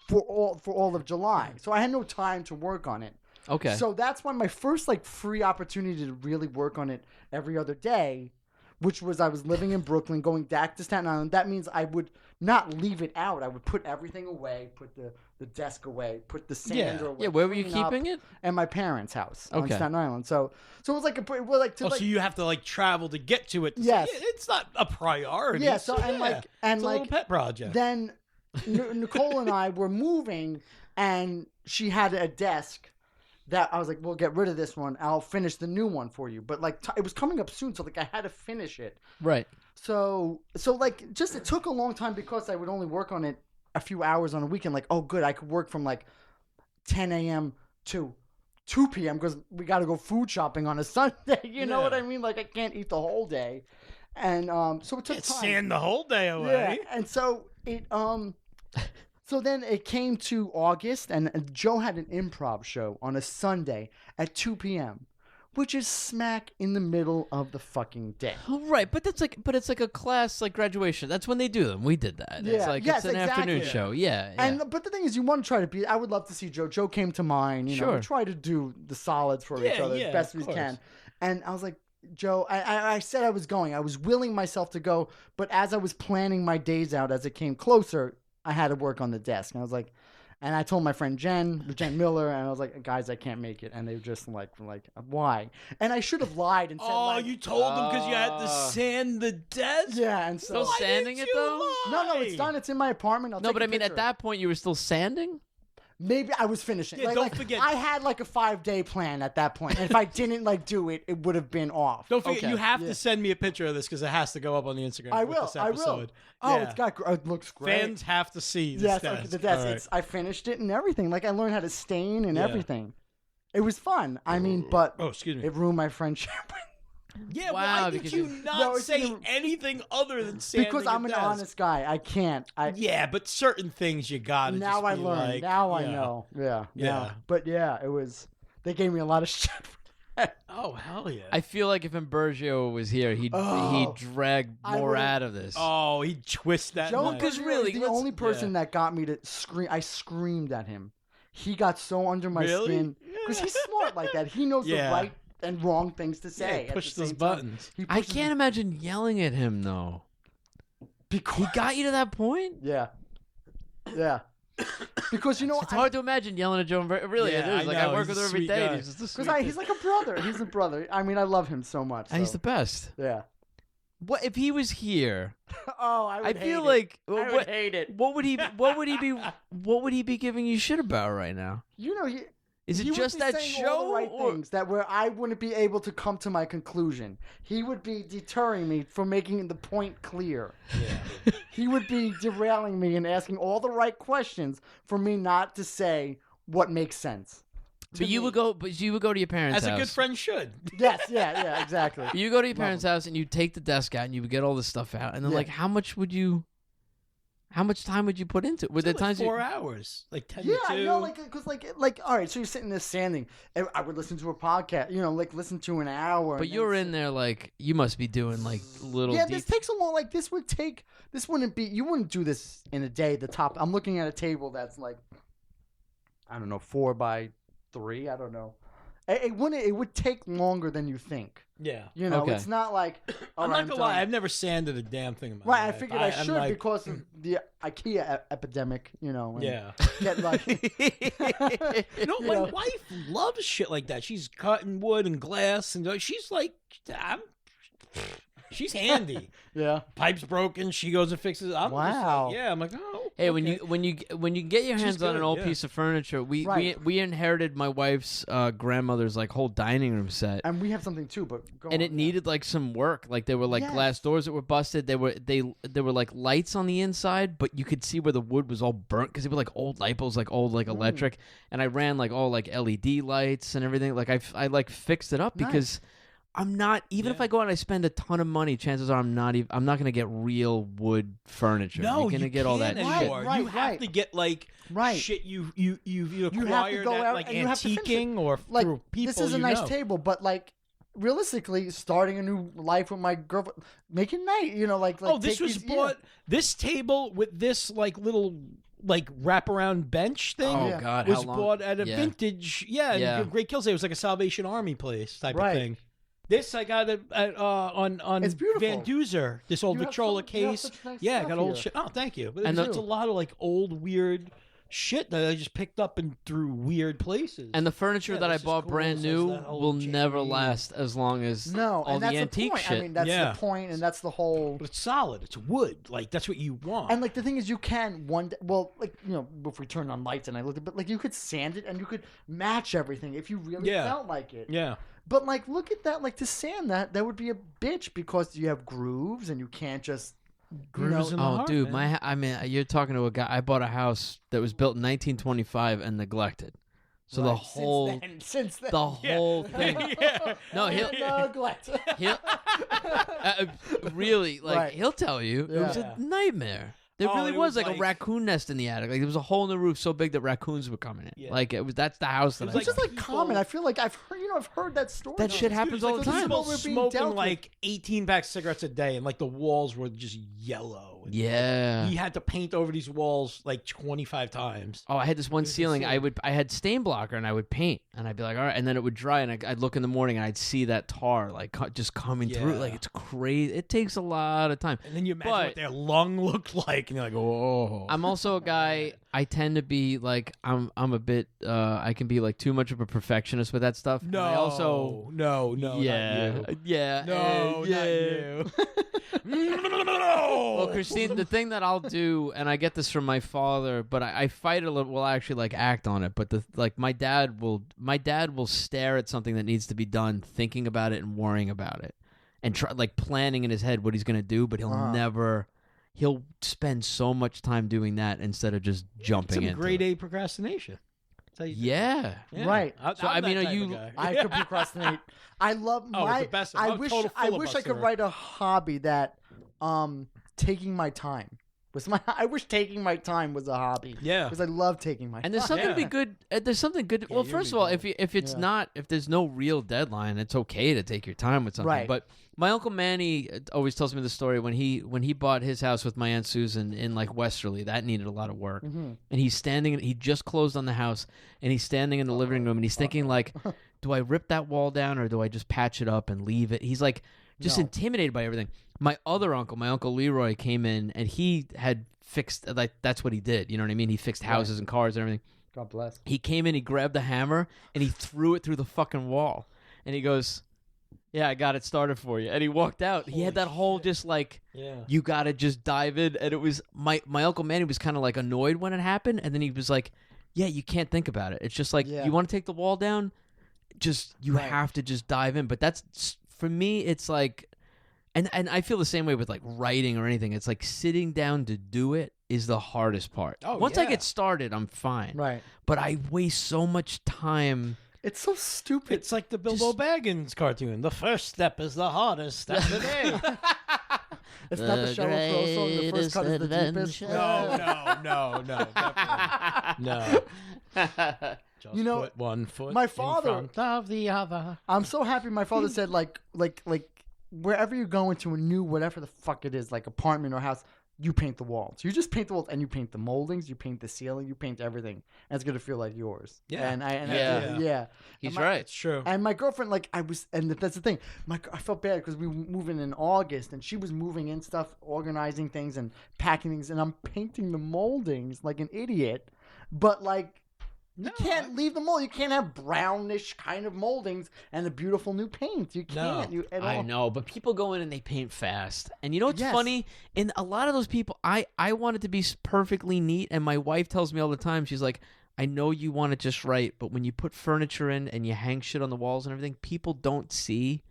for all of July. So I had no time to work on it. Okay. So that's when my first free opportunity to really work on it every other day, which was I was living in Brooklyn, going back to Staten Island. That means I would not leave it out. I would put everything away, put the desk away, put the sander away. Yeah, where were you clean up, keeping it? At my parents' house on Okay. Staten Island. So it was like so you have to travel to get to it. Yes. It's not a priority. Yeah. So it's a little pet project. Then Nicole and I were moving, and she had a desk that I was like, we'll get rid of this one. I'll finish the new one for you. But it was coming up soon, so I had to finish it. Right. So it took a long time because I would only work on it a few hours on a weekend. Oh, good, I could work from 10 a.m. to 2 p.m. because we got to go food shopping on a Sunday. You know what I mean? I can't eat the whole day, and so it took time. Sand the whole day away. Yeah, and so it So then it came to August, and Joe had an improv show on a Sunday at 2 p.m. which is smack in the middle of the fucking day. Oh, right, but it's like a class like graduation. That's when they do them. We did that. Yeah. It's like Yes, it's an afternoon exactly. show. Yeah. But the thing is, you want to try to be. I would love to see Joe. Joe came to mind. You know, Sure. we try to do the solids for each other as best as we can. And I was like, Joe, I said I was going. I was willing myself to go, but as I was planning my days out, as it came closer, I had to work on the desk. And I was like, and I told my friend Jen Miller, and I was like, guys, I can't make it. And they were just like, why? And I should have lied and said, Oh, you told them because you had to sand the desk? Yeah, and so Still sanding it though? No, it's done. It's in my apartment. I'll No, take but a I mean, picture. at that point, you were still sanding. Maybe I was finishing. Yeah, don't forget. I had like a 5-day plan at that point, and if I didn't do it, it would have been off. Don't forget, Okay. you have to send me a picture of this because it has to go up on the Instagram. I with will. This I episode. will. Oh, Yeah. it looks great. Fans have to see this Yes, desk. the desk. All right. I finished it and everything. Like I learned how to stain and Yeah. everything. It was fun. I mean, but Oh, excuse me. it ruined my friendship. Yeah, Wow, why did because you you- not No, it's say in the- anything other than sanding Because I'm a an desk? honest guy. I can't. Yeah, but certain things you gotta. Now just I be learned. like, Now I yeah. know. Yeah. Yeah. Now. But yeah, it was. They gave me a lot of shit. Oh hell yeah! I feel like if Imbergio was here, he'd drag I more would've- out of this. Oh, he twist that. Joe knife. because Bergeron really, is the let's- only person that got me to scream. I screamed at him. He got so under my Really? skin because he's smart like that. He knows Yeah. the right and wrong things to say. Yeah, at push the those same time. buttons. He I pushes can't imagine yelling at him though. because He got you to that point. yeah, yeah. Because you know, It's hard to imagine yelling at Joe. Really, Yeah, it is. I Like I know, work he's with a him every sweet day. guy. He's just a sweet because kid. he's like a brother. He's a brother. I mean, I love him so much. And he's so, the best. yeah. What if he was here? Oh, I I would feel hate like it. I would hate it. what would he be giving you shit about right now? You know, Is he it would just be that saying show? all the right or- things that where I wouldn't be able to come to my conclusion. He would be deterring me from making the point clear. Yeah. He would be derailing me and asking all the right questions for me not to say what makes sense. But you would go to your parents' As a house. good friend should. Yes, yeah, exactly. You go to your parents' house and you take the desk out and you would get all this stuff out. And then Yeah. like how much time would you put into it? Were there Like times 4 hours, like 10 Yeah, to 2. I know, because all right, so you're sitting there sanding, and I would listen to a podcast, listen to an hour. but and you're then in there like you must be doing like little Yeah, deep. this takes a long. You wouldn't do this in a day. I'm looking at a table that's like, I don't know, 4 by 3. I don't know. It would take longer than you think. Yeah. Okay. It's not like. I'm not gonna lie, I've never sanded a damn thing in my Right, I life. figured I I'm should like, because of the IKEA epidemic. And Yeah. Get like. My wife loves shit like that. She's cutting wood and glass, and she's like, she's handy. Yeah. Pipe's broken, she goes and fixes it. I'm just Wow. like, yeah, I'm like, oh. Hey, okay. when you get your hands on good, an old yeah. piece of furniture, we Right. inherited my wife's grandmother's like whole dining room set. And we have something too, but go And on, it needed like some work. Like there were like Yes. glass doors that were busted. There were like lights on the inside, but you could see where the wood was all burnt because they were like old light bulbs, like old like electric. And I ran like all like LED lights and everything. Like I like fixed it up because I'm not even if I go out and I spend a ton of money, chances are I'm not gonna get real wood furniture. No, you're gonna you get all that can't shit. anymore. Right, you have right. to get like Right. shit you've have to acquired go at out like and you have to finish antiquing or like through people. this is a you nice know. table, but like realistically, starting a new life with my girlfriend, making night, like Oh, this take was these- bought. This table with this like little like wraparound bench thing. Oh Yeah. God, was how long? bought at a Yeah. vintage, Yeah. in Great Kills. It was like a Salvation Army place type Right. of thing. This I got it at, on It's beautiful. Van Duzer. This old You have Victrola you have case. such nice Yeah, I stuff got old here. shit. Oh, thank you. But And it's the- a lot of like old weird shit that I just picked up and through weird places. And the furniture Yeah, that I this is bought cool. brand It says new that old will never Jamie. last as long as No, all and the that's antique the point. shit. I mean, that's Yeah. the point, and that's the whole. But it's solid. It's wood. Like that's what you want. And like the thing is, you can one day. Well, like if we turned on lights and I looked at, but like you could sand it and you could match everything if you really Yeah. felt like it. yeah. But like, look at that. Like to sand that would be a bitch because you have grooves and you can't just Grooves in the Oh, heart, dude, man. I mean, you're talking to a guy. I bought a house that was built in 1925 and neglected. So the Right. whole, since then, the whole thing. yeah. No, he'll, neglect. he'll really like Right. he'll tell you it was Yeah. a nightmare. There Oh, really it was was like a like- raccoon nest in the attic. Like there was a hole in the roof so big that raccoons were coming in. Yeah. Like it was. That's the house that It I was It's just bought. like common. I feel like I've heard I've heard that story. That shit happens all the this is time. what we're being Smoking dealt with. like 18 packs of cigarettes a day, and like the walls were just yellow. And, Yeah. he had to paint over these walls like 25 times. Oh, I had this one was ceiling. insane. I had stain blocker, and I would paint, and I'd be like, all right, and then it would dry, and I'd look in the morning, and I'd see that tar like just coming through. Yeah. Like it's crazy. It takes a lot of time. And then you imagine But- what their lung looked like, and you're like, oh. I'm also a guy. I tend to be like I'm a bit. I can be like too much of a perfectionist with that stuff. no, And I also. no, Yeah, not you. yeah, No, yeah. not you. No. Well, Christine, the thing that I'll do, and I get this from my father, but I fight a little. Well, I actually like act on it. But my dad will stare at something that needs to be done, thinking about it and worrying about it, and try like planning in his head what he's gonna do. But he'll never. He'll spend so much time doing that instead of just jumping It's into grade it. A procrastination. That's how you do it. Yeah. Right. So, I mean, are you- I could procrastinate. I love my. the best. I I'm wish. total I wish I could filibuster. write a hobby that, taking my time was my. I wish taking my time was a hobby. Yeah. Because I love taking my. And there's time. something to be good. There's something good. Well, you're first of me all, both. if it's Yeah. not, if there's no real deadline, it's okay to take your time with something. Right. But my uncle Manny always tells me the story when he bought his house with my aunt Susan in like Westerly. That needed a lot of work, and he's standing. He just closed on the house, and he's standing in the living room, and he's thinking like, do I rip that wall down or do I just patch it up and leave it? He's like just No. intimidated by everything. My other uncle, my uncle Leroy, came in and he had fixed like that's what he did. You know what I mean? He fixed houses and cars and everything. God bless. He came in, he grabbed the hammer, and he threw it through the fucking wall. And he goes, yeah, I got it started for you. And he walked out. He had that whole just like, Yeah. you got to just dive in. And it was, my Uncle Manny was kind of like annoyed when it happened. And then he was like, yeah, you can't think about it. It's just like, Yeah. you want to take the wall down? Just, you Right. have to just dive in. But that's, for me, it's like, and I feel the same way with like writing or anything. It's like sitting down to do it is the hardest part. Oh, Once I yeah. get started, I'm fine. Right. But I waste so much time. It's so stupid. It's like the Bilbo Baggins cartoon. The first step is the hardest step today. It's not the Sheryl Crow song. The first cut is the deepest. No, definitely. No. Just You know, put one foot my in father- front of the other. I'm so happy my father said like wherever you go into a new whatever the fuck it is, like apartment or house, you paint the walls. You just paint the walls and you paint the moldings, you paint the ceiling, you paint everything. And it's gonna feel like yours. Yeah. Yeah. He's And my- right. It's true. And my girlfriend, like, that's the thing. I felt bad because we were moving in August, and she was moving in stuff, organizing things, and packing things, and I'm painting the moldings like an idiot. But like, you can't leave the mold. You can't have brownish kind of moldings and a beautiful new paint. You can't. You at I all. know, but people go in and they paint fast. And you know what's Yes. funny? In a lot of those people, I want it to be perfectly neat. And my wife tells me all the time, she's like, I know you want it just right, but when you put furniture in and you hang shit on the walls and everything, people don't see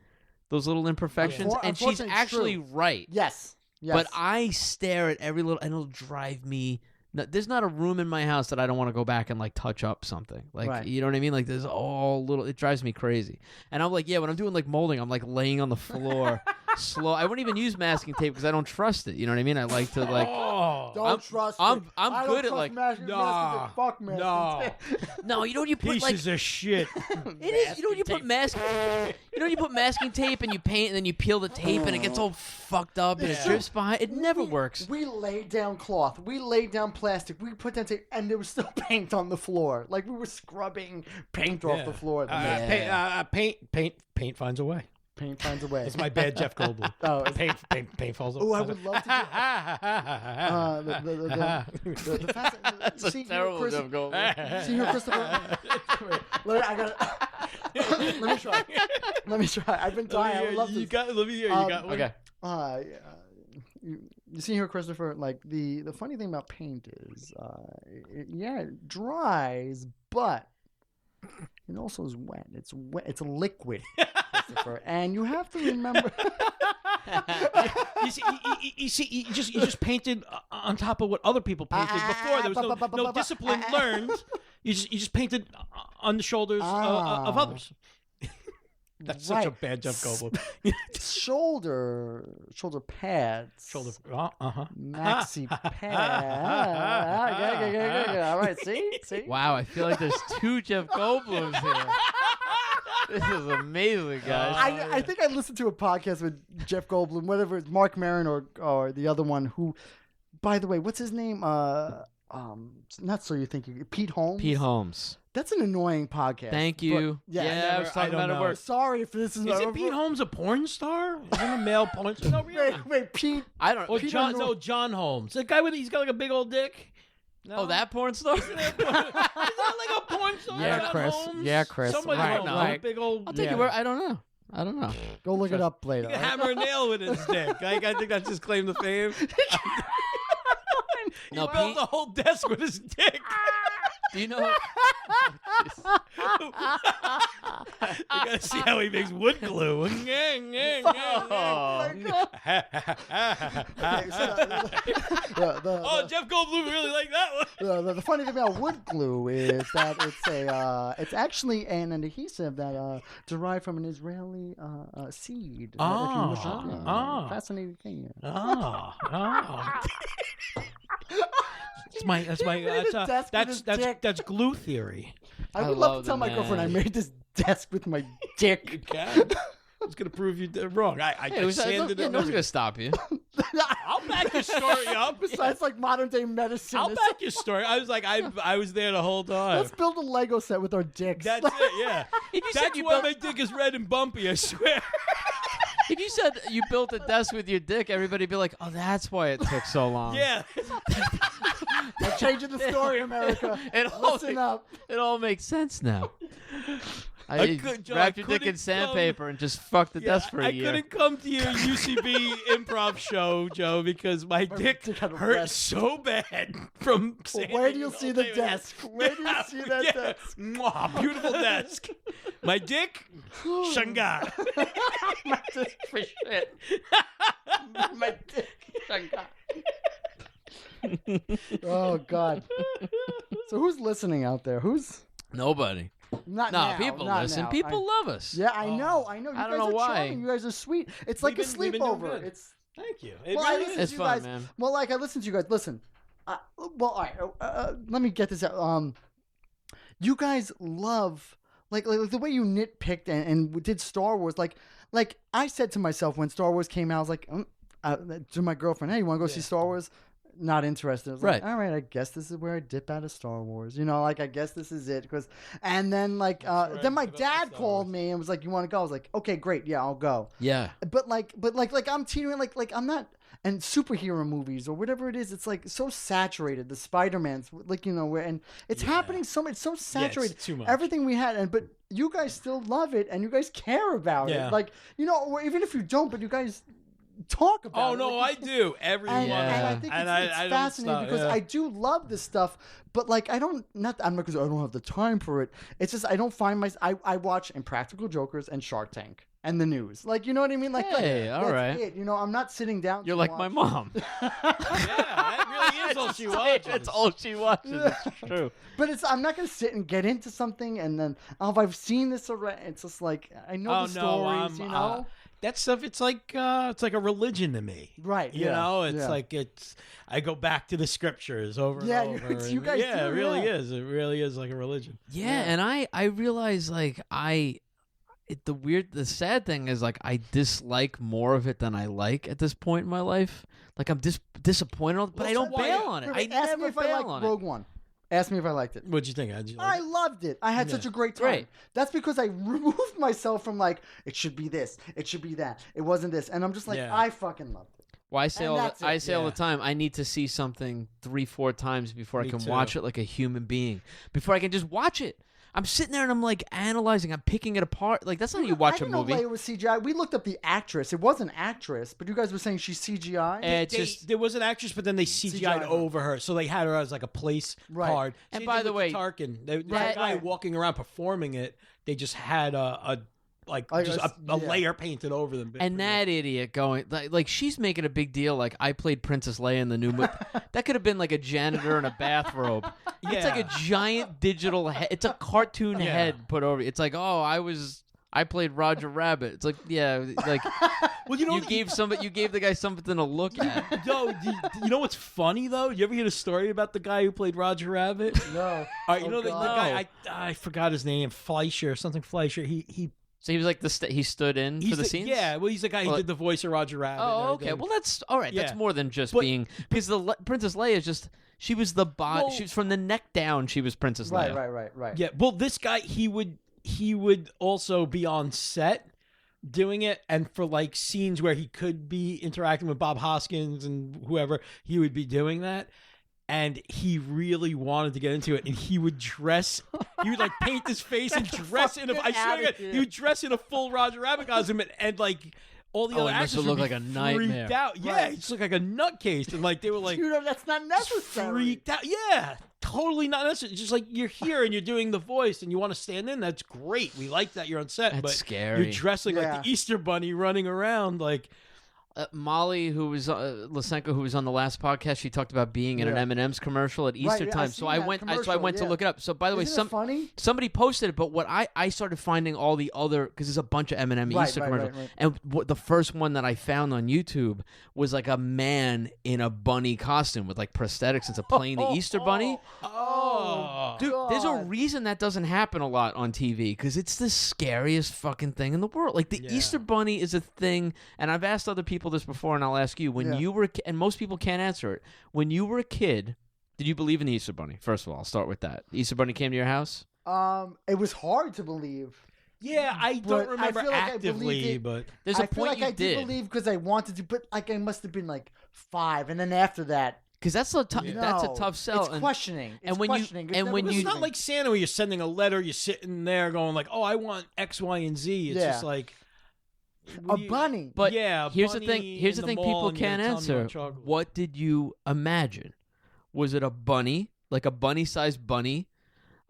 those little imperfections. And she's Unfortunately, it's actually true. right. Yes. But I stare at every little, and it'll drive me. There's not a room in my house that I don't want to go back and like touch up something. Like, Right. you know what I mean? Like, there's all little. It drives me crazy. And I'm like, yeah, when I'm doing like molding, I'm like laying on the floor, slow. I wouldn't even use masking tape because I don't trust it. You know what I mean? I like to like. Don't trust I'm it. I good don't at, like, trust masking tape. Fuck masking no. tape. No, you know when you put like. Pieces of shit. It is. You know when you put masking. You know when you put masking tape and you paint and then you peel the tape and it gets all fucked up and it drips behind. It never works. We laid down cloth. We laid down plastic. We put down tape, and there was still paint on the floor. Like we were scrubbing paint off the floor. Paint finds a way. Paint finds a way. That's my bad Jeff Goldblum. Oh, paint falls. Oh, I would love to do That's a terrible Jeff Goldblum. See here, Christopher. Wait, I got. Let me try. I've been dying. I would love to. Let me hear. You got one. Okay. You see here, Christopher. Like the funny thing about paint is, it dries, but it also is wet. It's wet. It's a liquid, Christopher, and you have to remember. You just painted on top of what other people painted before. There was no discipline learned. You just painted on the shoulders of others. That's such a Right. bad Jeff Goldblum. shoulder pads. Maxi pads. Good. All right, see? Wow, I feel like there's two Jeff Goldblums here. This is amazing, guys. I think I listened to a podcast with Jeff Goldblum, whatever it's Mark Maron or the other one who, by the way, what's his name? Not So You Think You... Pete Holmes? Pete Holmes. That's an annoying podcast. Thank you. But, I was talking about it. Work. Sorry if this is... Is it Pete Holmes a porn star? Is he a male porn star? No, really? Wait, Pete... I don't know. Or John Holmes. The guy he's got like a big old dick. No? Oh, that porn star? Is that like a porn star? Yeah, John Chris. Holmes? Yeah, Chris. Somebody Right, else, no. like big old. I'll take your word. I don't know. Go look it up later. He can hammer a nail with his dick. I think that's his claim to fame. He No, built Pete- a whole desk with his dick. Do you know? You gotta see how he makes wood glue. Oh. Oh, Jeff Goldblum really liked that one. The funny thing about wood glue is that it's actually an adhesive that derived from an Israeli seed. Fascinating thing. That's glue theory. I would love to tell my girlfriend I made this desk with my dick. You can. I was gonna prove you wrong. I sanded it. No one's gonna stop you. I'll back your story up. Besides, like modern day medicine. I'll back your story. I was like, I was there the whole time. Let's build a Lego set with our dicks. That's it. Yeah. That's why my dick is red and bumpy. I swear. If you said you built a desk with your dick, everybody'd be like, "Oh, that's why it took so long." Yeah. We're changing the story, America. Listen up. It all makes sense now. Joe, wrap I your dick in couldn't sandpaper and just fuck the desk for a year. I couldn't come to your UCB improv show, Joe, because my dick hurt so bad from sanding. Where do you see the desk? Where do you see that desk? Mwah, beautiful desk. My dick, Shanghai. My dick for shit. My dick, Shanghai. Oh God. So who's listening out there? Who's Nobody. not No, now, people not listen. now. People love us. Yeah, I know. You I don't guys know are why. charming. You guys are sweet. It's like a We've been doing sleepover. good. It's Thank you. well, I listen It's to you fun, guys. man. Well, like I listen to you guys. Listen. Well, all right. Let me get this out. You guys love like the way you nitpicked and did Star Wars. Like I said to myself when Star Wars came out, I was like, to my girlfriend, "Hey, you want to go see Star Wars?" Not interested. I was Right. like, all right, I guess this is where I dip out of Star Wars. You know, like I guess this is it. And then then my dad called me and was like, "You want to go?" I was like, "Okay, great, yeah, I'll go." Yeah. But I'm teetering like I'm not. And superhero movies or whatever it is, it's like so saturated. The Spider-Man's and it's happening it's so saturated. It's too much. Everything we had, but you guys still love it and you guys care about it. Like or even if you don't, but you guys talk about it. Oh no, I do. Everyone. And I think it's fascinating because I do love this stuff, but like I'm not because I don't have the time for it. It's just I don't find I watch Impractical Jokers and Shark Tank and the news. Like, you know what I mean? Like, Hey, all that's right. it. I'm not sitting down. You're to like watch. my mom. Yeah, that really is all she watches. That's all she watches. It's true. But I'm not going to sit and get into something and then, if I've seen this already, it's just like, I know the stories, you know? That stuff, it's like a religion to me. Right. You know, it's like I go back to the scriptures over and over. You guys do, it really is. It really is like a religion. Yeah, and I realize like the sad thing is like I dislike more of it than I like at this point in my life. Like I'm disappointed, but I don't bail on it. I Ask me never if I bail liked on Rogue it. One. Ask me if I liked it. What'd you think? How'd you like I it? loved it. I had such a great time. Right. That's because I removed myself from like, it should be this, it should be that. It wasn't this. And I'm just like, I fucking loved it. Well, I say And that's it. all the time. I need to see something 3-4 times before I can watch it like a human being. Before I can just watch it. I'm sitting there and I'm like analyzing. I'm picking it apart. Like that's not how you watch a movie. I didn't know Leia was CGI. We looked up the actress. It was an actress, but you guys were saying she's CGI. There was an actress, but then they CGI'd over her, so they had her as like a place card. And Same by thing the with way, Tarkin, there was a guy walking around performing it. They just had a layer painted over them. And that idiot going like she's making a big deal. Like I played Princess Leia in the new movie. That could have been like a janitor in a bathrobe. It's like a giant digital head. It's a cartoon head put over. It's like, oh, I was I played Roger Rabbit. It's like, yeah, like Well, you know, you gave the guy something to look at. No, you know what's funny though? You ever hear a story about the guy who played Roger Rabbit? No. All right, you know the God. guy I forgot his name, Fleischer, something Fleischer. He So he was like he stood in for he's the scenes. Yeah, well, he's the guy who did the voice of Roger Rabbit. and Oh, okay. everything. Well, that's all right. That's Yeah. more than just But- being because Princess Leia is just she was the Well- she was from the neck down. She was Princess Leia. Right. Yeah, well, this guy he would also be on set doing it, and for like scenes where he could be interacting with Bob Hoskins and whoever, he would be doing that. And he really wanted to get into it, and he would like paint his face and dress in I swear to God, he would dress in a full Roger Rabbit costume, and like all the Oh, other it must actors have would looked be like a nightmare. freaked out. Yeah, he just looked like a nutcase, and like they were like Dude, that's not necessary. freaked out. Yeah, totally not necessary. It's just like you're here and you're doing the voice and you want to stand in. That's great. We like that you're on set, That's but scary. you're dressing like the Easter Bunny running around. Like Molly, who was Lysenko, who was on the last podcast, she talked about being in an M&M's commercial at Easter yeah, time. I've So seen I that went. So I commercial, went to yeah. look it up. So by the way, Isn't it funny? somebody posted it, but what I started finding all the other because there's a bunch of M&M Easter commercials, right. and the first one that I found on YouTube was like a man in a bunny costume with like prosthetics and playing the Easter Bunny. oh, Dude, there's a God. reason that doesn't happen a lot on TV because it's the scariest fucking thing in the world. Like the Yeah. Easter Bunny is a thing, and I've asked other people this before, and I'll ask you: when Yeah. you were, and most people can't answer it. When you were a kid, did you believe in the Easter Bunny? First of all, I'll start with that. The Easter Bunny came to your house. It was hard to believe. yeah, I But don't I remember feel like I actively, believed it. but There's a I feel point like you I did believe because I wanted to, but like I must have been like 5, and then after that, because that's a tough. That's a no, tough sell. It's questioning. It's and when you- questioning. It's and never when it's you- not like Santa where you're sending a letter, you're sitting there going like, "Oh, I want X, Y, and Z." It's Yeah. just like a bunny. But yeah, here's the bunny thing. Here's the in thing. mall People and you're can't gonna tell me you answer. want chocolate. What did you imagine? Was it a bunny, like a bunny-sized bunny?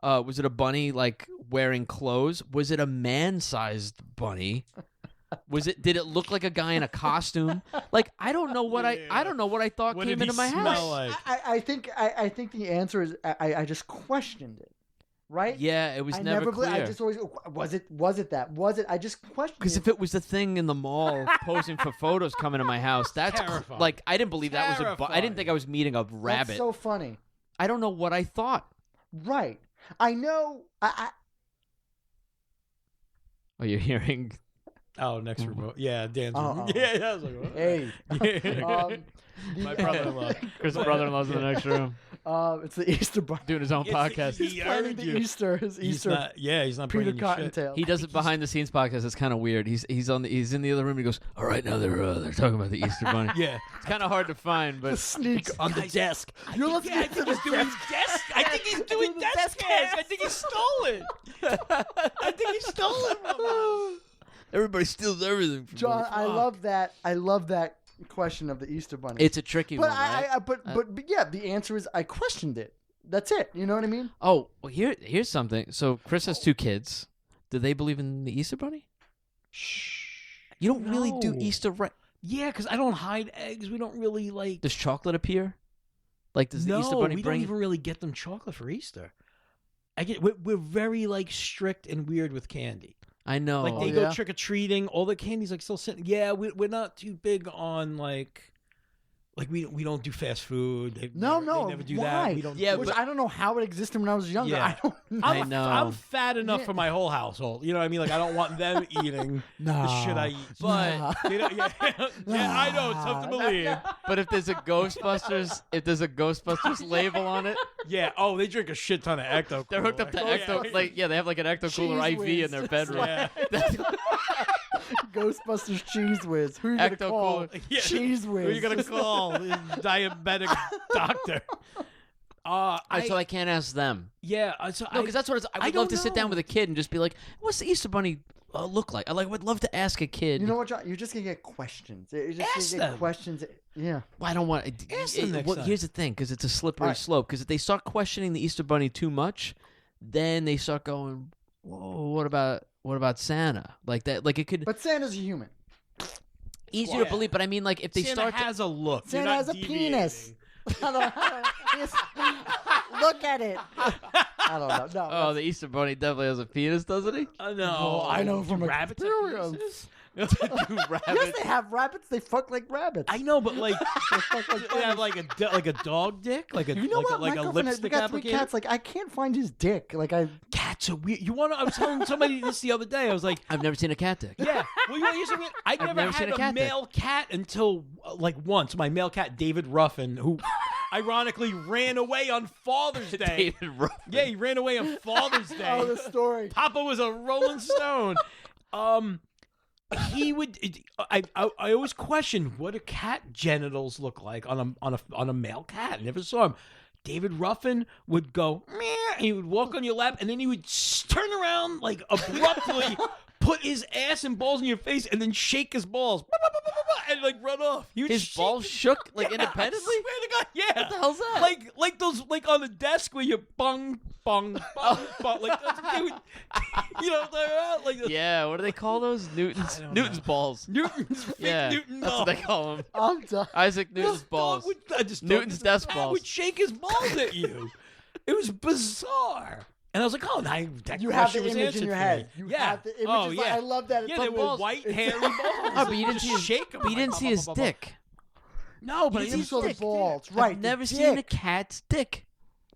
Was it a bunny like wearing clothes? Was it a man-sized bunny? Did it look like a guy in a costume? Like I don't know what I don't know what I thought What came did he into my smell house. like? I think the answer is I just questioned it, right? Yeah, it was I never believed- clear. I just always was it that? Was it? I just questioned. Because if it was the thing in the mall posing for photos coming to my house, that's Terrifying. like I didn't believe that was a. I didn't think I was meeting a rabbit. That's so funny, I don't know what I thought. right? I know. Are you hearing? Oh, next remote. Yeah, Dan's room. Uh-oh. Yeah, I was like, what? Hey, My brother-in-law. Chris' brother-in-law's in the next room it's the Easter Bunny. doing his own podcast. He's planning the Easter. His He's Easter. not. Yeah, he's not Peter bringing you shit. Cottontail. He does it behind the scenes podcast. It's kind of weird. He's in the other room. And he goes, "All right, now they're talking about the Easter Bunny." Yeah. It's kind of hard to find, the but sneak on the desk. You're Yeah, I listening to think the he's doing desk. desk. I think he's doing the Deskcast. I think he stole it. I think he stole it from us. everybody steals everything. From John, me. I love that. I love that question of the Easter Bunny. It's a tricky but one, right? but yeah, the answer is I questioned it. That's it. You know what I mean? Oh, well, here's something. So Chris has 2 kids. Do they believe in the Easter Bunny? You don't really do No. Easter right. Yeah, because I don't hide eggs. We don't really like. Does chocolate appear? Like, does the Easter Bunny we bring? don't even really get them chocolate for Easter. We're very like strict and weird with candy. I know. Like they yeah? go trick or treating, all the candy's like still sitting. Yeah, we're not too big on like we don't do fast food. They No, never do why? that. We don't. Yeah, do Which but- I don't know how it existed when I was younger. Yeah. I don't know. I know. I'm fat enough Yeah. for my whole household. You know what I mean? Like I don't want them eating the shit I eat. But- You know, yeah, yeah, I know it's tough to believe. But if there's a Ghostbusters label on it, Yeah. Oh, they drink a shit ton of Ecto. they're hooked up to Ecto. Like, yeah, they have like an Ecto Cooler Cheese IV in whiz. their bedroom. Yeah. Ghostbusters Cheese Whiz. Who are you gonna Ecto call? Cooler. Yeah. Cheese Whiz. Who are you gonna call? Diabetic doctor. So I can't ask them. Yeah. So No, because that's what I would don't love to sit down know. with a kid and just be like, "What's the Easter Bunny look like?" I would love to ask a kid. You know what, John? You're just gonna get questions. You're just Ask gonna get them. questions. Yeah. Well, I don't want. Ask them next time. Here's the thing, because it's a slippery Alright. slope. Because if they start questioning the Easter Bunny too much, then they start going, "Whoa, what about Santa?" Like that. Like it could But Santa's a human. easier Yeah. to believe. But I mean, like if they Santa start. has a look. You're Santa not has a deviating. penis. Look at it. I don't know. No. Oh, the Easter Bunny definitely has a penis, doesn't he? No, Well, I know from rabbits have experience. penises? Do Yes, rabbits? they have rabbits. They fuck like rabbits. I know, but like, They fuck like they have bunnies. like a dog dick, like a You know what? like My a girlfriend has- lipstick we got 3 applicator. cats. Like I can't find his dick. Like I. Cats are weird. You want to? I was telling somebody this the other day. I was like, I've never seen a cat dick. yeah. Well, you know, here's something. I never never had seen a a cat dick. male cat until like once. My male cat, David Ruffin, who ironically ran away on Father's Day. David Ruffin. Yeah, he ran away on Father's Day. Oh, the story. Papa was a Rolling Stone. He would. I always question what do cat genitals look like on a male cat. I never saw him. David Ruffin would go, meh, and he would walk on your lap, and then he would turn around like abruptly, put his ass and balls in your face, and then shake his balls, and like run off. He would His shake balls shook like independently? I swear to God, yeah. What the hell's that? Like those like on the desk where you bung bung bung bung like those, they would, you know like those, Yeah, what do they call those? Newton's balls. Newton's fake Yeah, Newton that's what balls. they call them. I'm done. Isaac Newton's balls. Newton's desk balls. balls. Would shake his balls at you. It was bizarre. And I was like, oh, now that You have question the was image answered in your for head. me. You yeah. have the image. Oh, It's yeah. like, I love that. It's Yeah, they on were those- white, it's- hairy balls. Oh, but you didn't Just see his, shake 'em but you didn't see his dick. No, but You I just saw never the saw balls, right? I've never the seen a dick. cat's dick.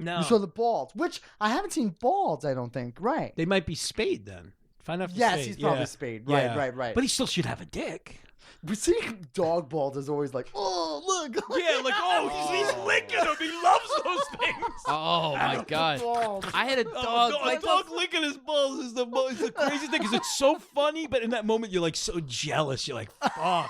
No. You saw the balls, which I haven't seen balls. I don't think. Right. They might be spayed then. Find out if Yes, spayed. he's probably yeah. spayed. Right, Yeah. right. But he still should have a dick. We see dog balls is always like, oh look. Yeah, like, oh, he's licking them. He loves those things. Oh my god! Balls. I had a dog. A dog licking his balls is the craziest thing because it's so funny, but in that moment you're like so jealous. You're like, fuck.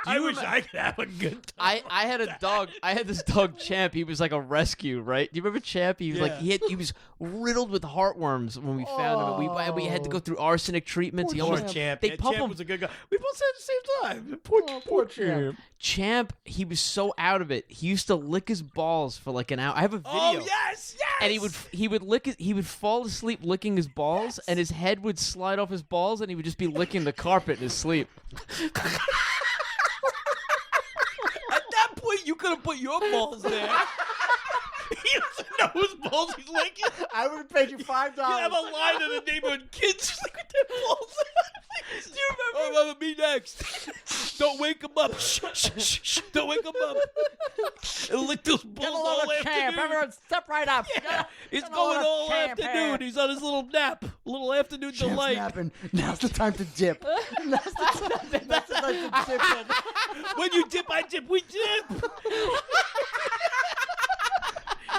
I wish I could have a good time. I had a dog. I had this dog Champ. He was like a rescue, right? Do you remember Champ? He was like he was riddled with heartworms when we found him. And we had to go through arsenic treatments. He Poor almost Champ. They Yeah, pump Champ him. was a good guy. We both said at the same time. Poor Champ. Champ. He was so out of it. He used to lick his balls for like an hour. I have a video. Oh yes. And he would lick it. He would fall asleep licking his balls, and his head would slide off his balls, and he would just be licking the carpet in his sleep. At that point, you could have put your balls there. He doesn't know whose balls he's licking. I would have paid you $5. You have a line of the neighborhood kids like with their balls. Do you remember? Oh, me next. Don't wake him up. Shh, shh, shh, shh. Don't wake him up. And lick those balls all afternoon. Everyone, step right up. Yeah, he's Get a going little all champ afternoon. here. He's on his little nap, little afternoon Champ's delight. napping. Now's the time to dip. That's the time to dip in. When you dip, I dip. We dip.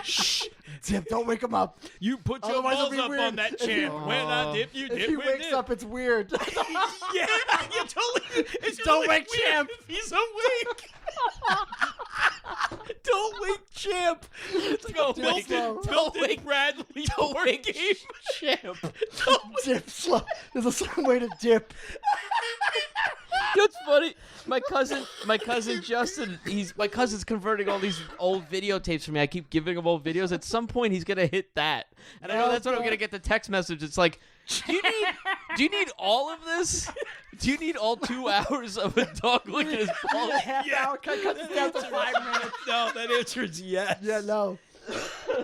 Shh. Dip. Don't wake him up. You put your Otherwise it'll balls be up weird. on that If he- champ. When I dip, you If dip. he we wakes dip. up, it's weird. Yeah, you totally. It's Don't really wake weird Champ. if he's awake. Don't wake Champ. It's like a slow. Milton Bradley board game. Champ. Dip slow. There's a certain way to dip. You know what's funny? My cousin Justin, my cousin's converting all these old videotapes for me. I keep giving him old videos. At some point, he's gonna hit that, and I know that's when I'm gonna get the text message. It's like, do you need all of this? Do you need all 2 hours of a dog licking his balls? Half hour. Cut this down to 5 minutes. No, that answer is yes. Yeah, no.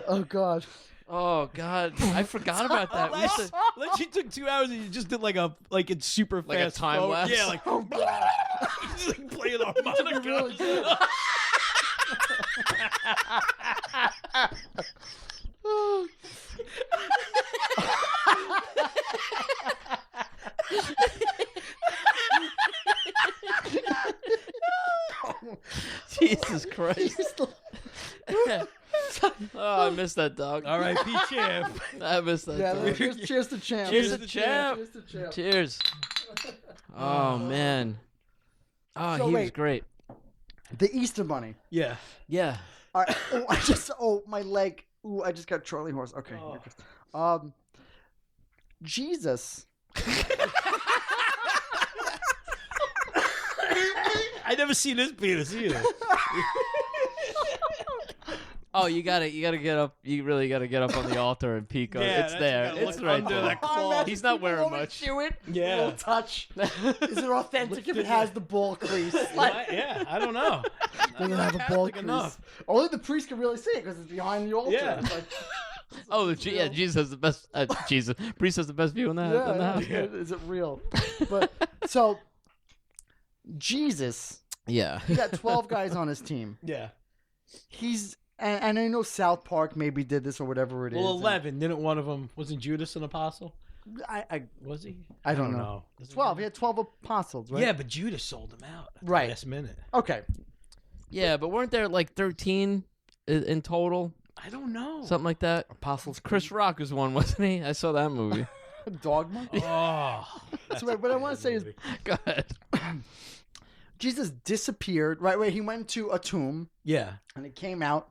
Oh, God. Oh God, I forgot about that. We used to- Unless you took 2 hours and you just did like it's super Like a fast time forward. lapse? Yeah, like he's like playing harmonica. Really good. Jesus Christ. Oh, I missed that dog. R.I.P. Champ. I missed that Yeah, dog. cheers to Champ. Cheers to Champ. Cheers to Champ. Cheers. Oh man. Oh, So he was wait. great. The Easter Bunny. Yeah. Yeah. All right. My leg. Ooh, I just got Charlie horse. Okay. Jesus. I never seen this penis either. Oh, you gotta get up. You really gotta get up on the altar and peek on it. It's that's- there. you gotta It's look right under there. that claw. He's not wearing much. Do it. Yeah. Little touch. Is it authentic if it has the ball crease? Yeah, I don't know. They're gonna have a ball Catholic crease. enough. Only the priest can really see it because it's behind the altar. Yeah. It's like, Oh, yeah, Jesus has the best. Jesus, priest has the best view in the house. Is it real? But so Jesus, Yeah. he got 12 guys on his team. Yeah. And I know South Park maybe did this or whatever it is. Well, 11. Didn't one of them? Wasn't Judas an apostle? Was he? I don't know. 12. He had 12 apostles, right? Yeah, but Judas sold him out at the Right. last minute. Okay. Yeah, but weren't there like 13 in total? I don't know. Something like that. Apostles. Chris Rock was one, wasn't he? I saw that movie. Dogma? Oh. So what I want to say is, Go ahead. Jesus disappeared, right? Where he went to a tomb. Yeah. And it came out.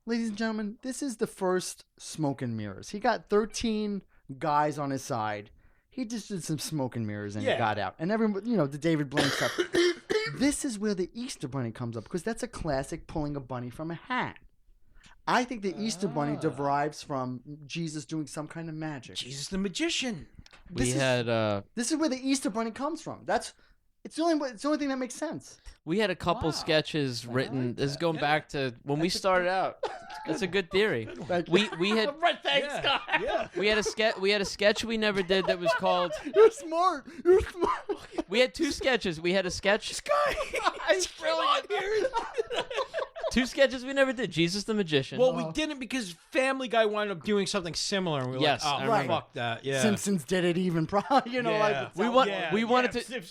Ladies and gentlemen, this is the first smoke and mirrors. He got 13 guys on his side. He just did some smoke and mirrors and he got out. And everyone, the David Blaine stuff. This is where the Easter Bunny comes up because that's a classic pulling a bunny from a hat. I think the Easter Bunny derives from Jesus doing some kind of magic. Jesus the magician. This is where the Easter Bunny comes from. It's the only thing that makes sense. We had a couple sketches written. This is going back to when we started out. That's a good theory. We had Thanks, guys. Yeah. we had a sketch we never did that was called. You're smart. You're smart. We had two sketches. We had a sketch. This guy. He's brilliant here. Two sketches we never did. Jesus the magician. Well, we didn't because Family Guy wound up doing something similar. And we were Yes, like, I oh, remember. fuck that. Yeah. Simpsons did it even, we wanted to. If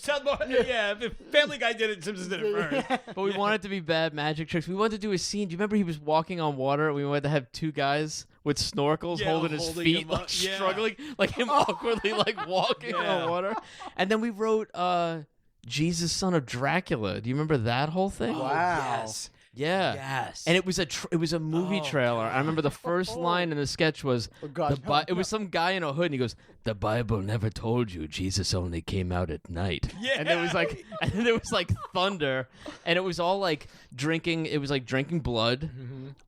Family Guy did it, Simpsons did it first. But we wanted it to be bad magic tricks. We wanted to do a scene. Do you remember he was walking on water? We wanted to have two guys with snorkels holding his holding feet, him like up. Yeah. struggling, like him awkwardly, like walking on water. And then we wrote Jesus, Son of Dracula. Do you remember that whole thing? Wow. Yes. Yeah. Yes. And it was a movie trailer. I remember the first line in the sketch was it was some guy in a hood and he goes, "The Bible never told you Jesus only came out at night." Yeah. And there was like thunder and it was all like drinking blood.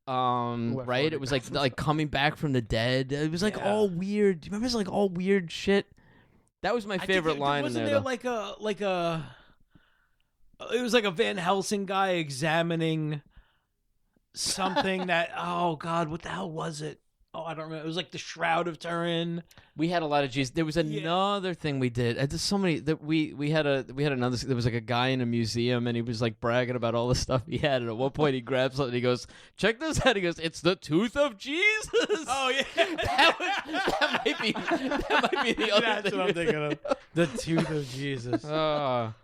Right? It was like coming back from the dead. It was like all weird. Do you remember it was like all weird shit? That was my favorite line in there. Wasn't there like a it was like a Van Helsing guy examining something that, oh God, what the hell was it? Oh, I don't remember. It was like the Shroud of Turin. We had a lot of Jesus. There was another thing we did. There's so many that we had another. There was like a guy in a museum, and he was like bragging about all the stuff he had. And at one point, he grabs something. And he goes, "Check this out." He goes, "It's the tooth of Jesus." Oh yeah, that might be the other That's thing. what I'm thinking of. The tooth of Jesus. That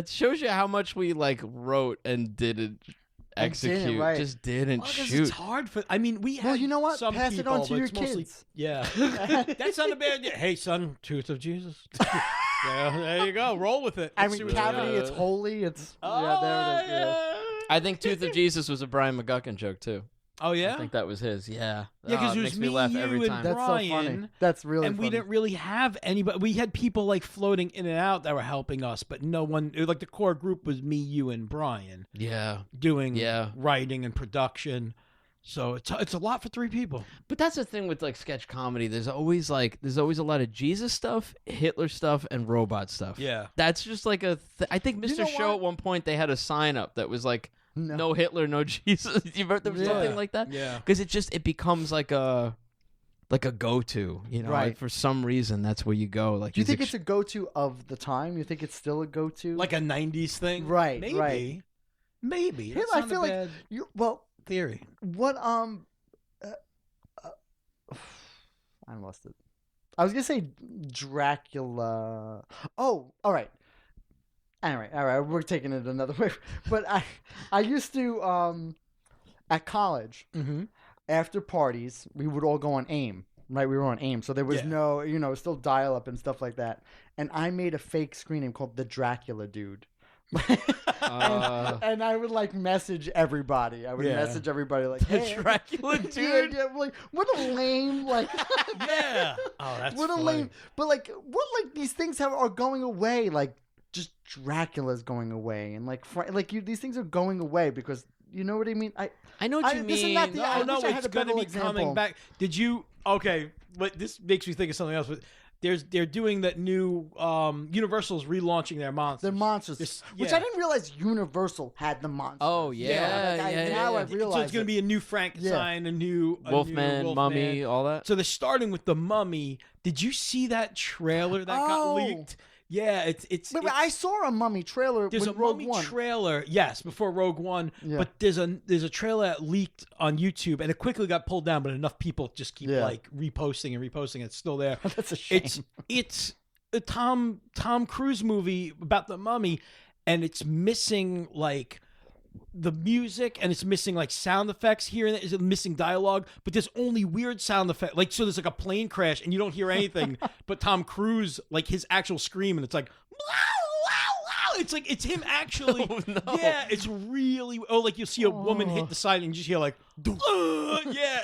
shows you how much we like wrote and didn't execute. Right. Just didn't Well, shoot. It's hard for. I mean, we. Well, had you know what? Some Pass it people, on to but your it's mostly- kids. Yeah, that's not a bad idea. Hey, son, tooth of Jesus. Yeah, there you go. Roll with it. I Let's mean, see what cavity, you it's got. holy. It's there it is. Yeah. I think Tooth of Jesus was a Brian McGuckin joke too. Oh yeah. I think that was his. Yeah. Yeah, because it it makes was me me, laugh you, every and time. That's so funny. Brian, That's really and funny. we didn't really have anybody. We had people like floating in and out that were helping us, but no one. Like the core group was me, you, and Brian Yeah. doing writing and production. So it's a lot for three people. But that's the thing with like sketch comedy. There's always a lot of Jesus stuff, Hitler stuff, and robot stuff. Yeah. That's just like I think Mr. know Show what? at one point they had a sign up that was like no Hitler, no Jesus. You remember there was something like that? Yeah. Because it becomes like a go-to, you know. Right. Like for some reason that's where you go. Like Do you think it's a go-to of the time? You think it's still a go-to? Like a '90s thing, Right, Maybe. right. Maybe. Hitler, That's I not feel a like bad theory. what I lost it. I was gonna say Dracula. Oh, all right. All right. We're taking it another way. But I used to at college after parties we would all go on AIM. Right, we were on AIM, so there was no, still dial up and stuff like that. And I made a fake screen name called the Dracula Dude. And I would like message everybody. I would message everybody like, the hey, Dracula dude. Yeah, like what a lame like. Yeah. Oh, that's what a funny. lame. But like, what like these things are going away. Like just Dracula's going away, and like these things are going away because you know what I mean. I know what you this is mean. not the- I No, wish I had it's a going to better be example. coming back. Did you? Okay, but this makes me think of something else. But they're doing that new Universal's relaunching their monsters. The monsters, which I didn't realize Universal had the monsters. Oh yeah, Now I realize. So it's going to be a new Frankenstein, a new Wolfman, Mummy, all that. So they're starting with the Mummy. Did you see that trailer that got leaked? Yeah, it's. Wait, I saw a Mummy trailer. There's a Rogue Mummy One. trailer, yes, before Rogue One. Yeah. But there's a trailer that leaked on YouTube, and it quickly got pulled down. But enough people just keep like reposting and reposting. It's still there. That's a shame. It's a Tom Cruise movie about the Mummy, and it's missing like the music, and it's missing like sound effects here and there. It's missing dialogue, but there's only weird sound effects. Like, so there's like a plane crash and you don't hear anything but Tom Cruise, like his actual scream, and it's like it's like it's him actually. Oh, no. Yeah, it's really like you'll see a woman hit the side and you just hear like yeah,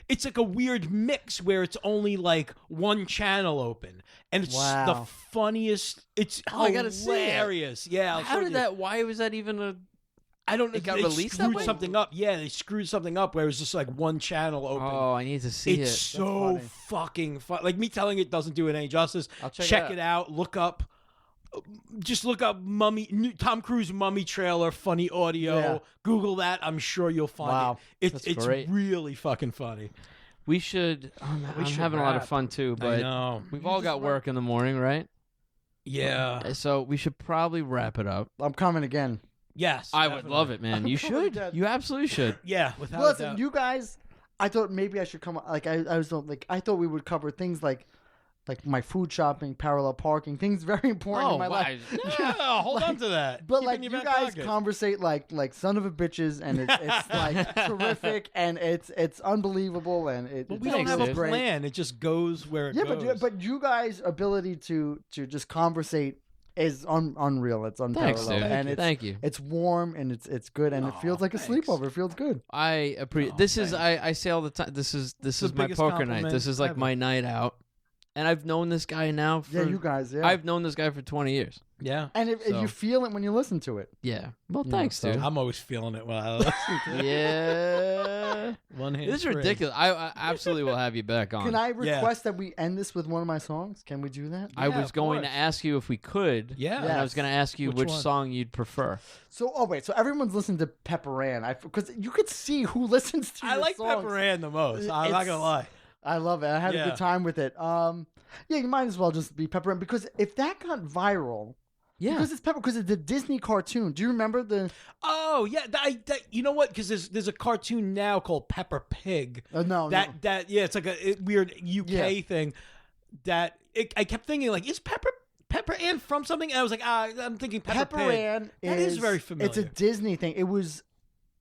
it's like a weird mix where it's only like one channel open, and it's the funniest. It's I gotta see it. hilarious. Yeah, Why was that even a? I don't know. It got they released that screwed way? something up. Yeah, they screwed something up where it was just like one channel open. Oh, I need to see it's it. so fucking fun. Like, me telling it doesn't do it any justice. I'll check it out. Look up. Just look up Tom Cruise Mummy trailer, funny audio. Yeah. Google that. I'm sure you'll find it. It's great. really fucking funny. We should. I'm having a lot of fun too, I but know. we've all got work in the morning, right? Yeah. So we should probably wrap it up. I'm coming again. Yes. I would love it, man. You should. You absolutely should. Yeah. Without a Listen, doubt. you guys. I thought maybe I should come. Like I thought we would cover things like my food shopping, parallel parking, things very important in my life. Yeah, hold on to that. But Keep it like in you your back guys pocket. conversate like son of a bitches, and it's like terrific, and it's unbelievable, and But we don't have a great. plan. It just goes where it goes. But you guys' ability to just conversate is unreal. It's unparalleled. Thanks, dude. And Thank you. It's warm and it's good, and it feels like a sleepover. It feels good. I appreciate. This is I say all the time. This is my biggest poker night. compliment This is like ever. my night out, and I've known this guy now for. Yeah, you guys. Yeah, I've known this guy for 20 years. Yeah. and if you feel it when you listen to it. Yeah. Well, Yeah, thanks, so- dude. I'm always feeling it when I listen to it. Yeah. One hand This is free. ridiculous. I absolutely will have you back on. Can I request that we end this with one of my songs? Can we do that? I Yeah, was of going course. to ask you if we could. Yeah. And I was going to ask you Which which one? song you'd prefer. So, so everyone's listening to Pepper Ann. Because you could see who listens to I your like songs. Pepper Ann the most. I'm not gonna lie. I love it. I had a Yeah. good time with it. Yeah, you might as well just be Pepper Ann, because if that got viral, Yeah. because it's a Disney cartoon. Do you remember the? Oh yeah, you know what? Because there's a cartoon now called Peppa Pig. No, That it's like a weird UK thing. I kept thinking like, is Pepper Ann from something? And I was like, I'm thinking Peppa Pig. Ann That is very familiar. It's a Disney thing. It was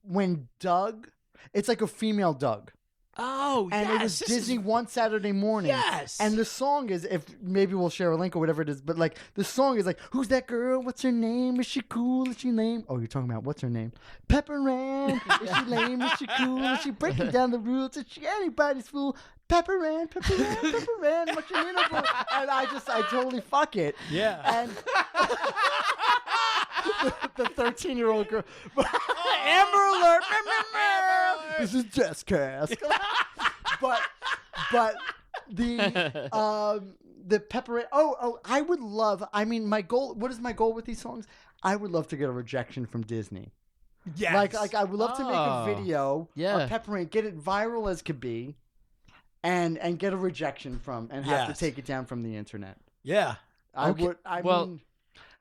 when Doug. It's like a female Doug. Oh, And yes, it was this Disney is- one Saturday morning. Yes. And the song is, if maybe we'll share a link or whatever it is, but like the song is like, who's that girl? What's her name? Is she cool? Is she lame? Oh, you're talking about what's her name? Pepper Ann. Is she lame? Is she cool? Is she breaking down the rules? Is she anybody's fool? Pepper Ann, Pepper Ann, Pepper Ann. What's your name? And I totally fuck it. Yeah. And the 13-year-old girl. Amber Alert. This is Deskcast. but the Pepper. I would love. I mean, my goal. What is my goal with these songs? I would love to get a rejection from Disney. Yes. Like I would love to make a video of Pepper Ann, get it viral as could be, and get a rejection from, and have to take it down from the internet. Yeah. I Well, mean,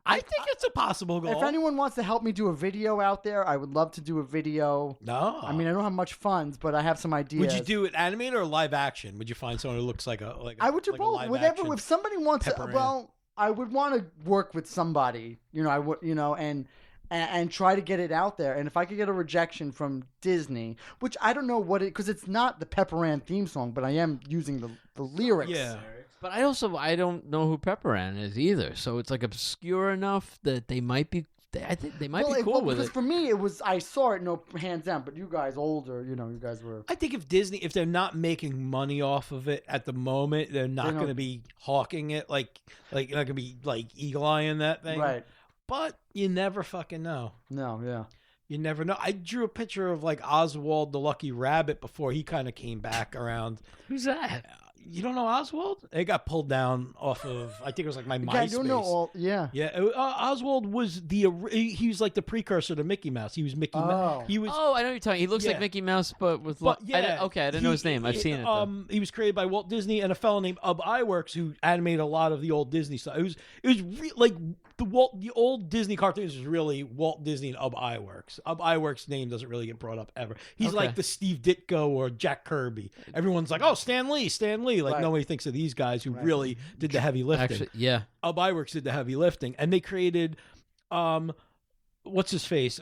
I think it's a possible goal. if anyone wants to help me do a video out there, I would love to do a video. No. I mean, I don't have much funds, but I have some ideas. would you do it animated or live action? Would you find someone who looks like a I would do like a both. live Whatever. action If somebody wants Pepper to, Ann? well, I would want to work with somebody. I would, and try to get it out there. And if I could get a rejection from Disney, which I don't know what it, because it's not the Pepper Ann theme song, but I am using the lyrics. Yeah. But I don't know who Pepper Ann is either. So it's like obscure enough that they might be. I think they might be cool with because it. for me, I saw it, no, hands down. But you guys older, you guys were. I think if they're not making money off of it at the moment, they're not going to be hawking it like you're not going to be like eagle eyeing that thing. Right. But you never fucking know. No, yeah. You never know. I drew a picture of like Oswald the Lucky Rabbit before he kind of came back around. Who's that? You don't know Oswald? It got pulled down off of, I think it was like my MySpace. Yeah, I don't know all. Yeah. Yeah, Oswald was he was like the precursor to Mickey Mouse. He was Mickey Mouse. He was. Oh, I know what you're talking. He looks Yeah. like Mickey Mouse, but with. yeah, I didn't know his name. I've seen it. Though. He was created by Walt Disney and a fellow named Ub Iwerks who animated a lot of the old Disney stuff. It was like the old Disney cartoons was really Walt Disney and Ub Iwerks. Ub Iwerks' name doesn't really get brought up ever. He's like the Steve Ditko or Jack Kirby. Everyone's like, oh, Stan Lee. Like nobody thinks of these guys who really did the heavy lifting. Actually, yeah. Ub Iwerks did the heavy lifting, and they created, what's his face,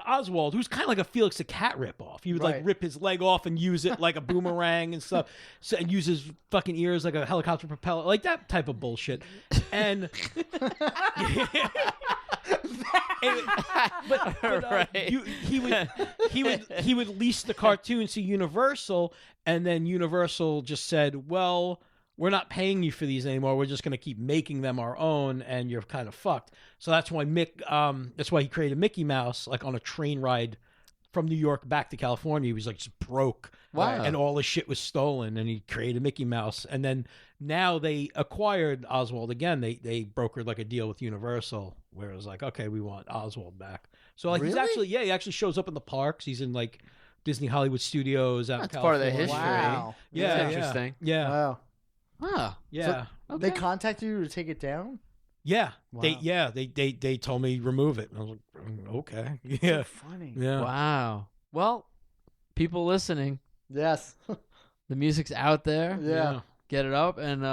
Oswald, who's kind of like a Felix the Cat ripoff. He would like rip his leg off and use it like a boomerang and stuff, and use his fucking ears like a helicopter propeller, like that type of bullshit. And he would lease the cartoons to Universal, and then Universal just said, well, we're not paying you for these anymore. We're just going to keep making them our own, and you're kind of fucked. So that's why that's why he created Mickey Mouse, like on a train ride from New York back to California. He was like just broke, and all his shit was stolen, and he created Mickey Mouse. And then now they acquired Oswald again. They brokered like a deal with Universal where it was like, okay, we want Oswald back. So like he actually shows up in the parks. He's in like Disney Hollywood Studios out in California. Part of their history. Wow. Yeah, That's interesting. Yeah. Wow. Huh. Yeah. So they contacted you to take it down? Yeah. Wow. They told me remove it. And I was like, okay. Yeah. So funny. Yeah. Wow. Well, people listening, Yes. the music's out there. Yeah. Get it up, and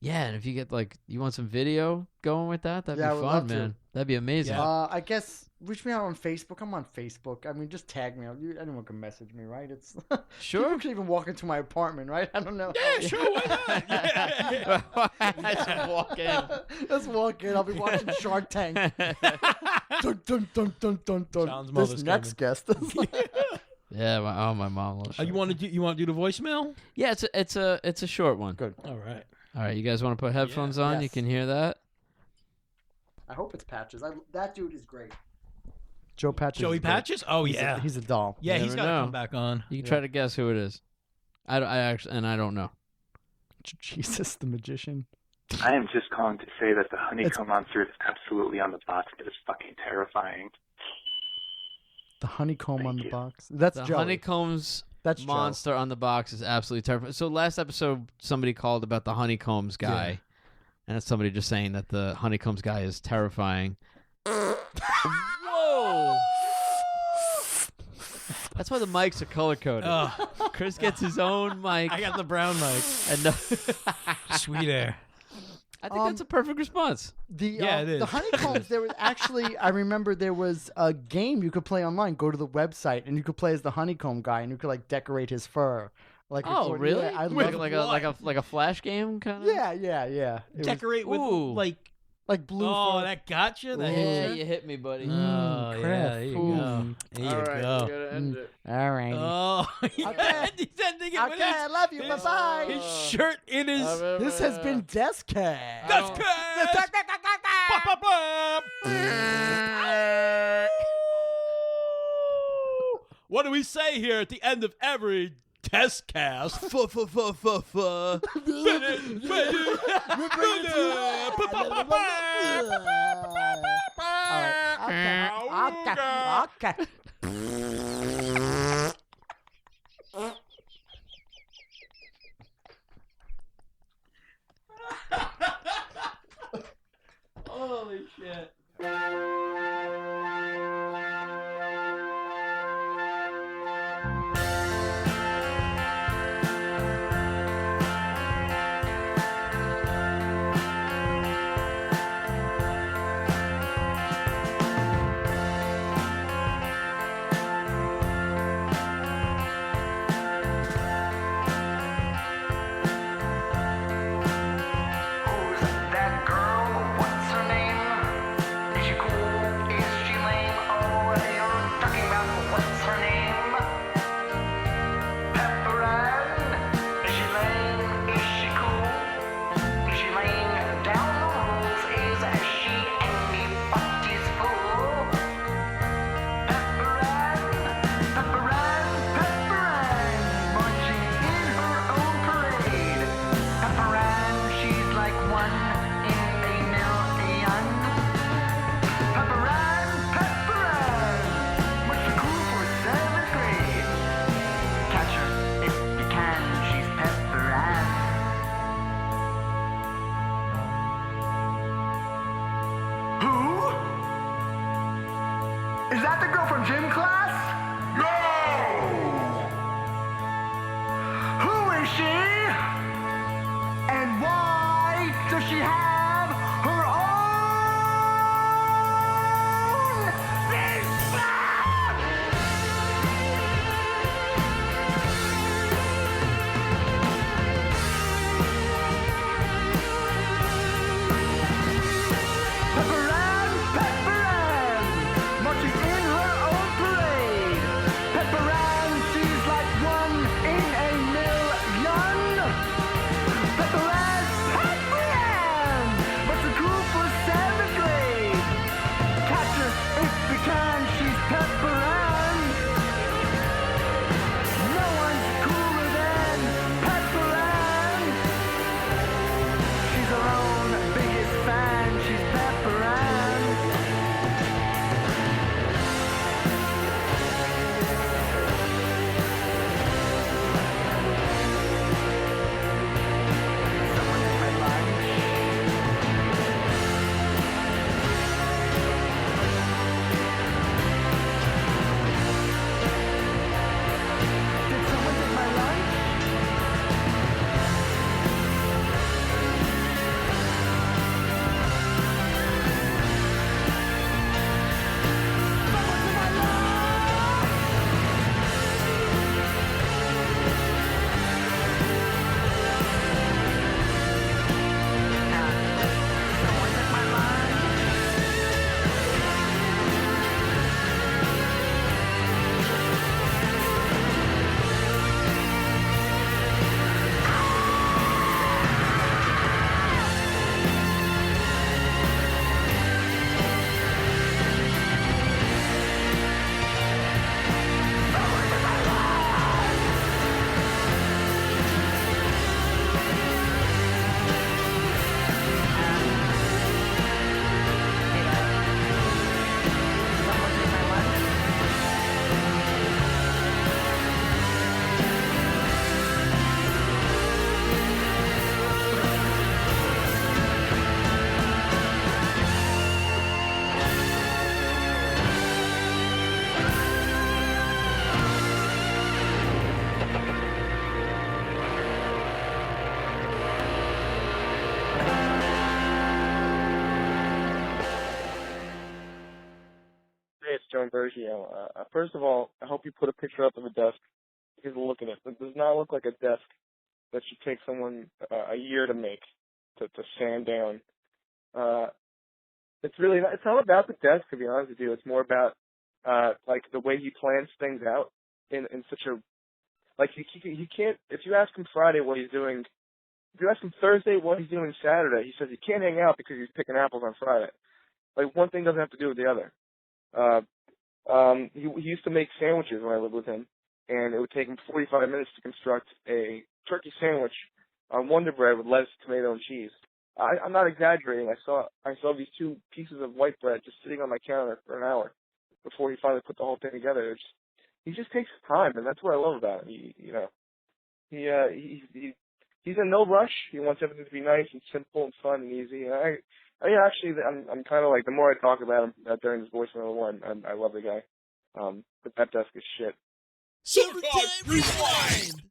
and if you get you want some video going with that, that'd Yeah, I be would fun, love to. man. That'd be amazing. I guess reach me out on Facebook. I'm on Facebook. I mean, just tag me. Anyone can message me, right? It's Sure. People can even walk into my apartment, right? I don't know. Yeah, sure. Why not? Yeah. Just walk in. Let's walk in. I'll be watching Shark Tank. Dun, dun, dun, dun, dun, dun. John's This mother's next guest. Yeah, my mom will. You want to do the voicemail? Yeah, it's a short one. Good. All right. All right, you guys want to put headphones on? Yes. You can hear that. I hope it's Patches. That dude is great. Joe Patches. Joey is great. Patches? Oh yeah. He's a doll. Yeah, You he's never got to know. come back on. You can try to guess who it is. I don't know. Jesus, the magician. I am just calling to say that the honeycomb monster is absolutely on the box. It is fucking terrifying. The honeycomb Thank on the you. box. That's The Joey. honeycombs That's Joe. monster on the box is absolutely terrifying. So last episode, somebody called about the honeycombs guy, and it's somebody just saying that the honeycombs guy is terrifying. Whoa! That's why the mics are color coded. Chris gets his own mic. I got the brown mic. And Sweet air. I think that's a perfect response. Yeah, it is. The honeycombs. There was actually, I remember there was a game you could play online. Go to the website and you could play as the honeycomb guy, and you could decorate his fur. Oh, really? Yeah, I Like, love like a flash game kind of. Yeah. It was Decorate with Ooh. like blue Oh, fur. that gotcha. That Yeah, hit you? you hit me, buddy. Oh, yeah. There you go. There you go. gotta end it. All right. Oh, yeah. He's ending it with Okay, I love you. his, Bye-bye. his shirt in his. This has been Deskcast. That's good. What do we say here at the end of every Deskcast? Okay. Holy shit. Does she have her own fish bag? Pepper Ann, marching in her own parade. Pepper Ann, she's like one in a million. Pepper Ann, but the group was 7th grade. Catch her if we can, she's Pepper Ann. No one's cooler than Pepper Ann. She's her own biggest fan, she's Pepper Ann. Someone took my lunch. Did someone take my lunch? Someone took my lunch! Someone took my lunch. Someone took my lunch. Hey, it's Joan Bergio. First of all, I hope you put a picture up of a desk. Take a look at it. It does not look like a desk that should take someone a year to make, to sand down. It's really not, it's not about the desk, to be honest with you. It's more about like the way he plans things out in such a, like he can't, if you ask him Friday what he's doing, if you ask him Thursday what he's doing Saturday, he says he can't hang out because he's picking apples on Friday. Like, one thing doesn't have to do with the other. He used to make sandwiches when I lived with him, and it would take him 45 minutes to construct a turkey sandwich on Wonder Bread with lettuce, tomato, and cheese. I'm not exaggerating. I saw these two pieces of white bread just sitting on my counter for an hour before he finally put the whole thing together. He just takes time, and that's what I love about him. He's in no rush. He wants everything to be nice and simple and fun and easy. And I'm kind of like, the more I talk about him during this voicemail one, I love the guy. But that desk is shit. Summertime Rewind!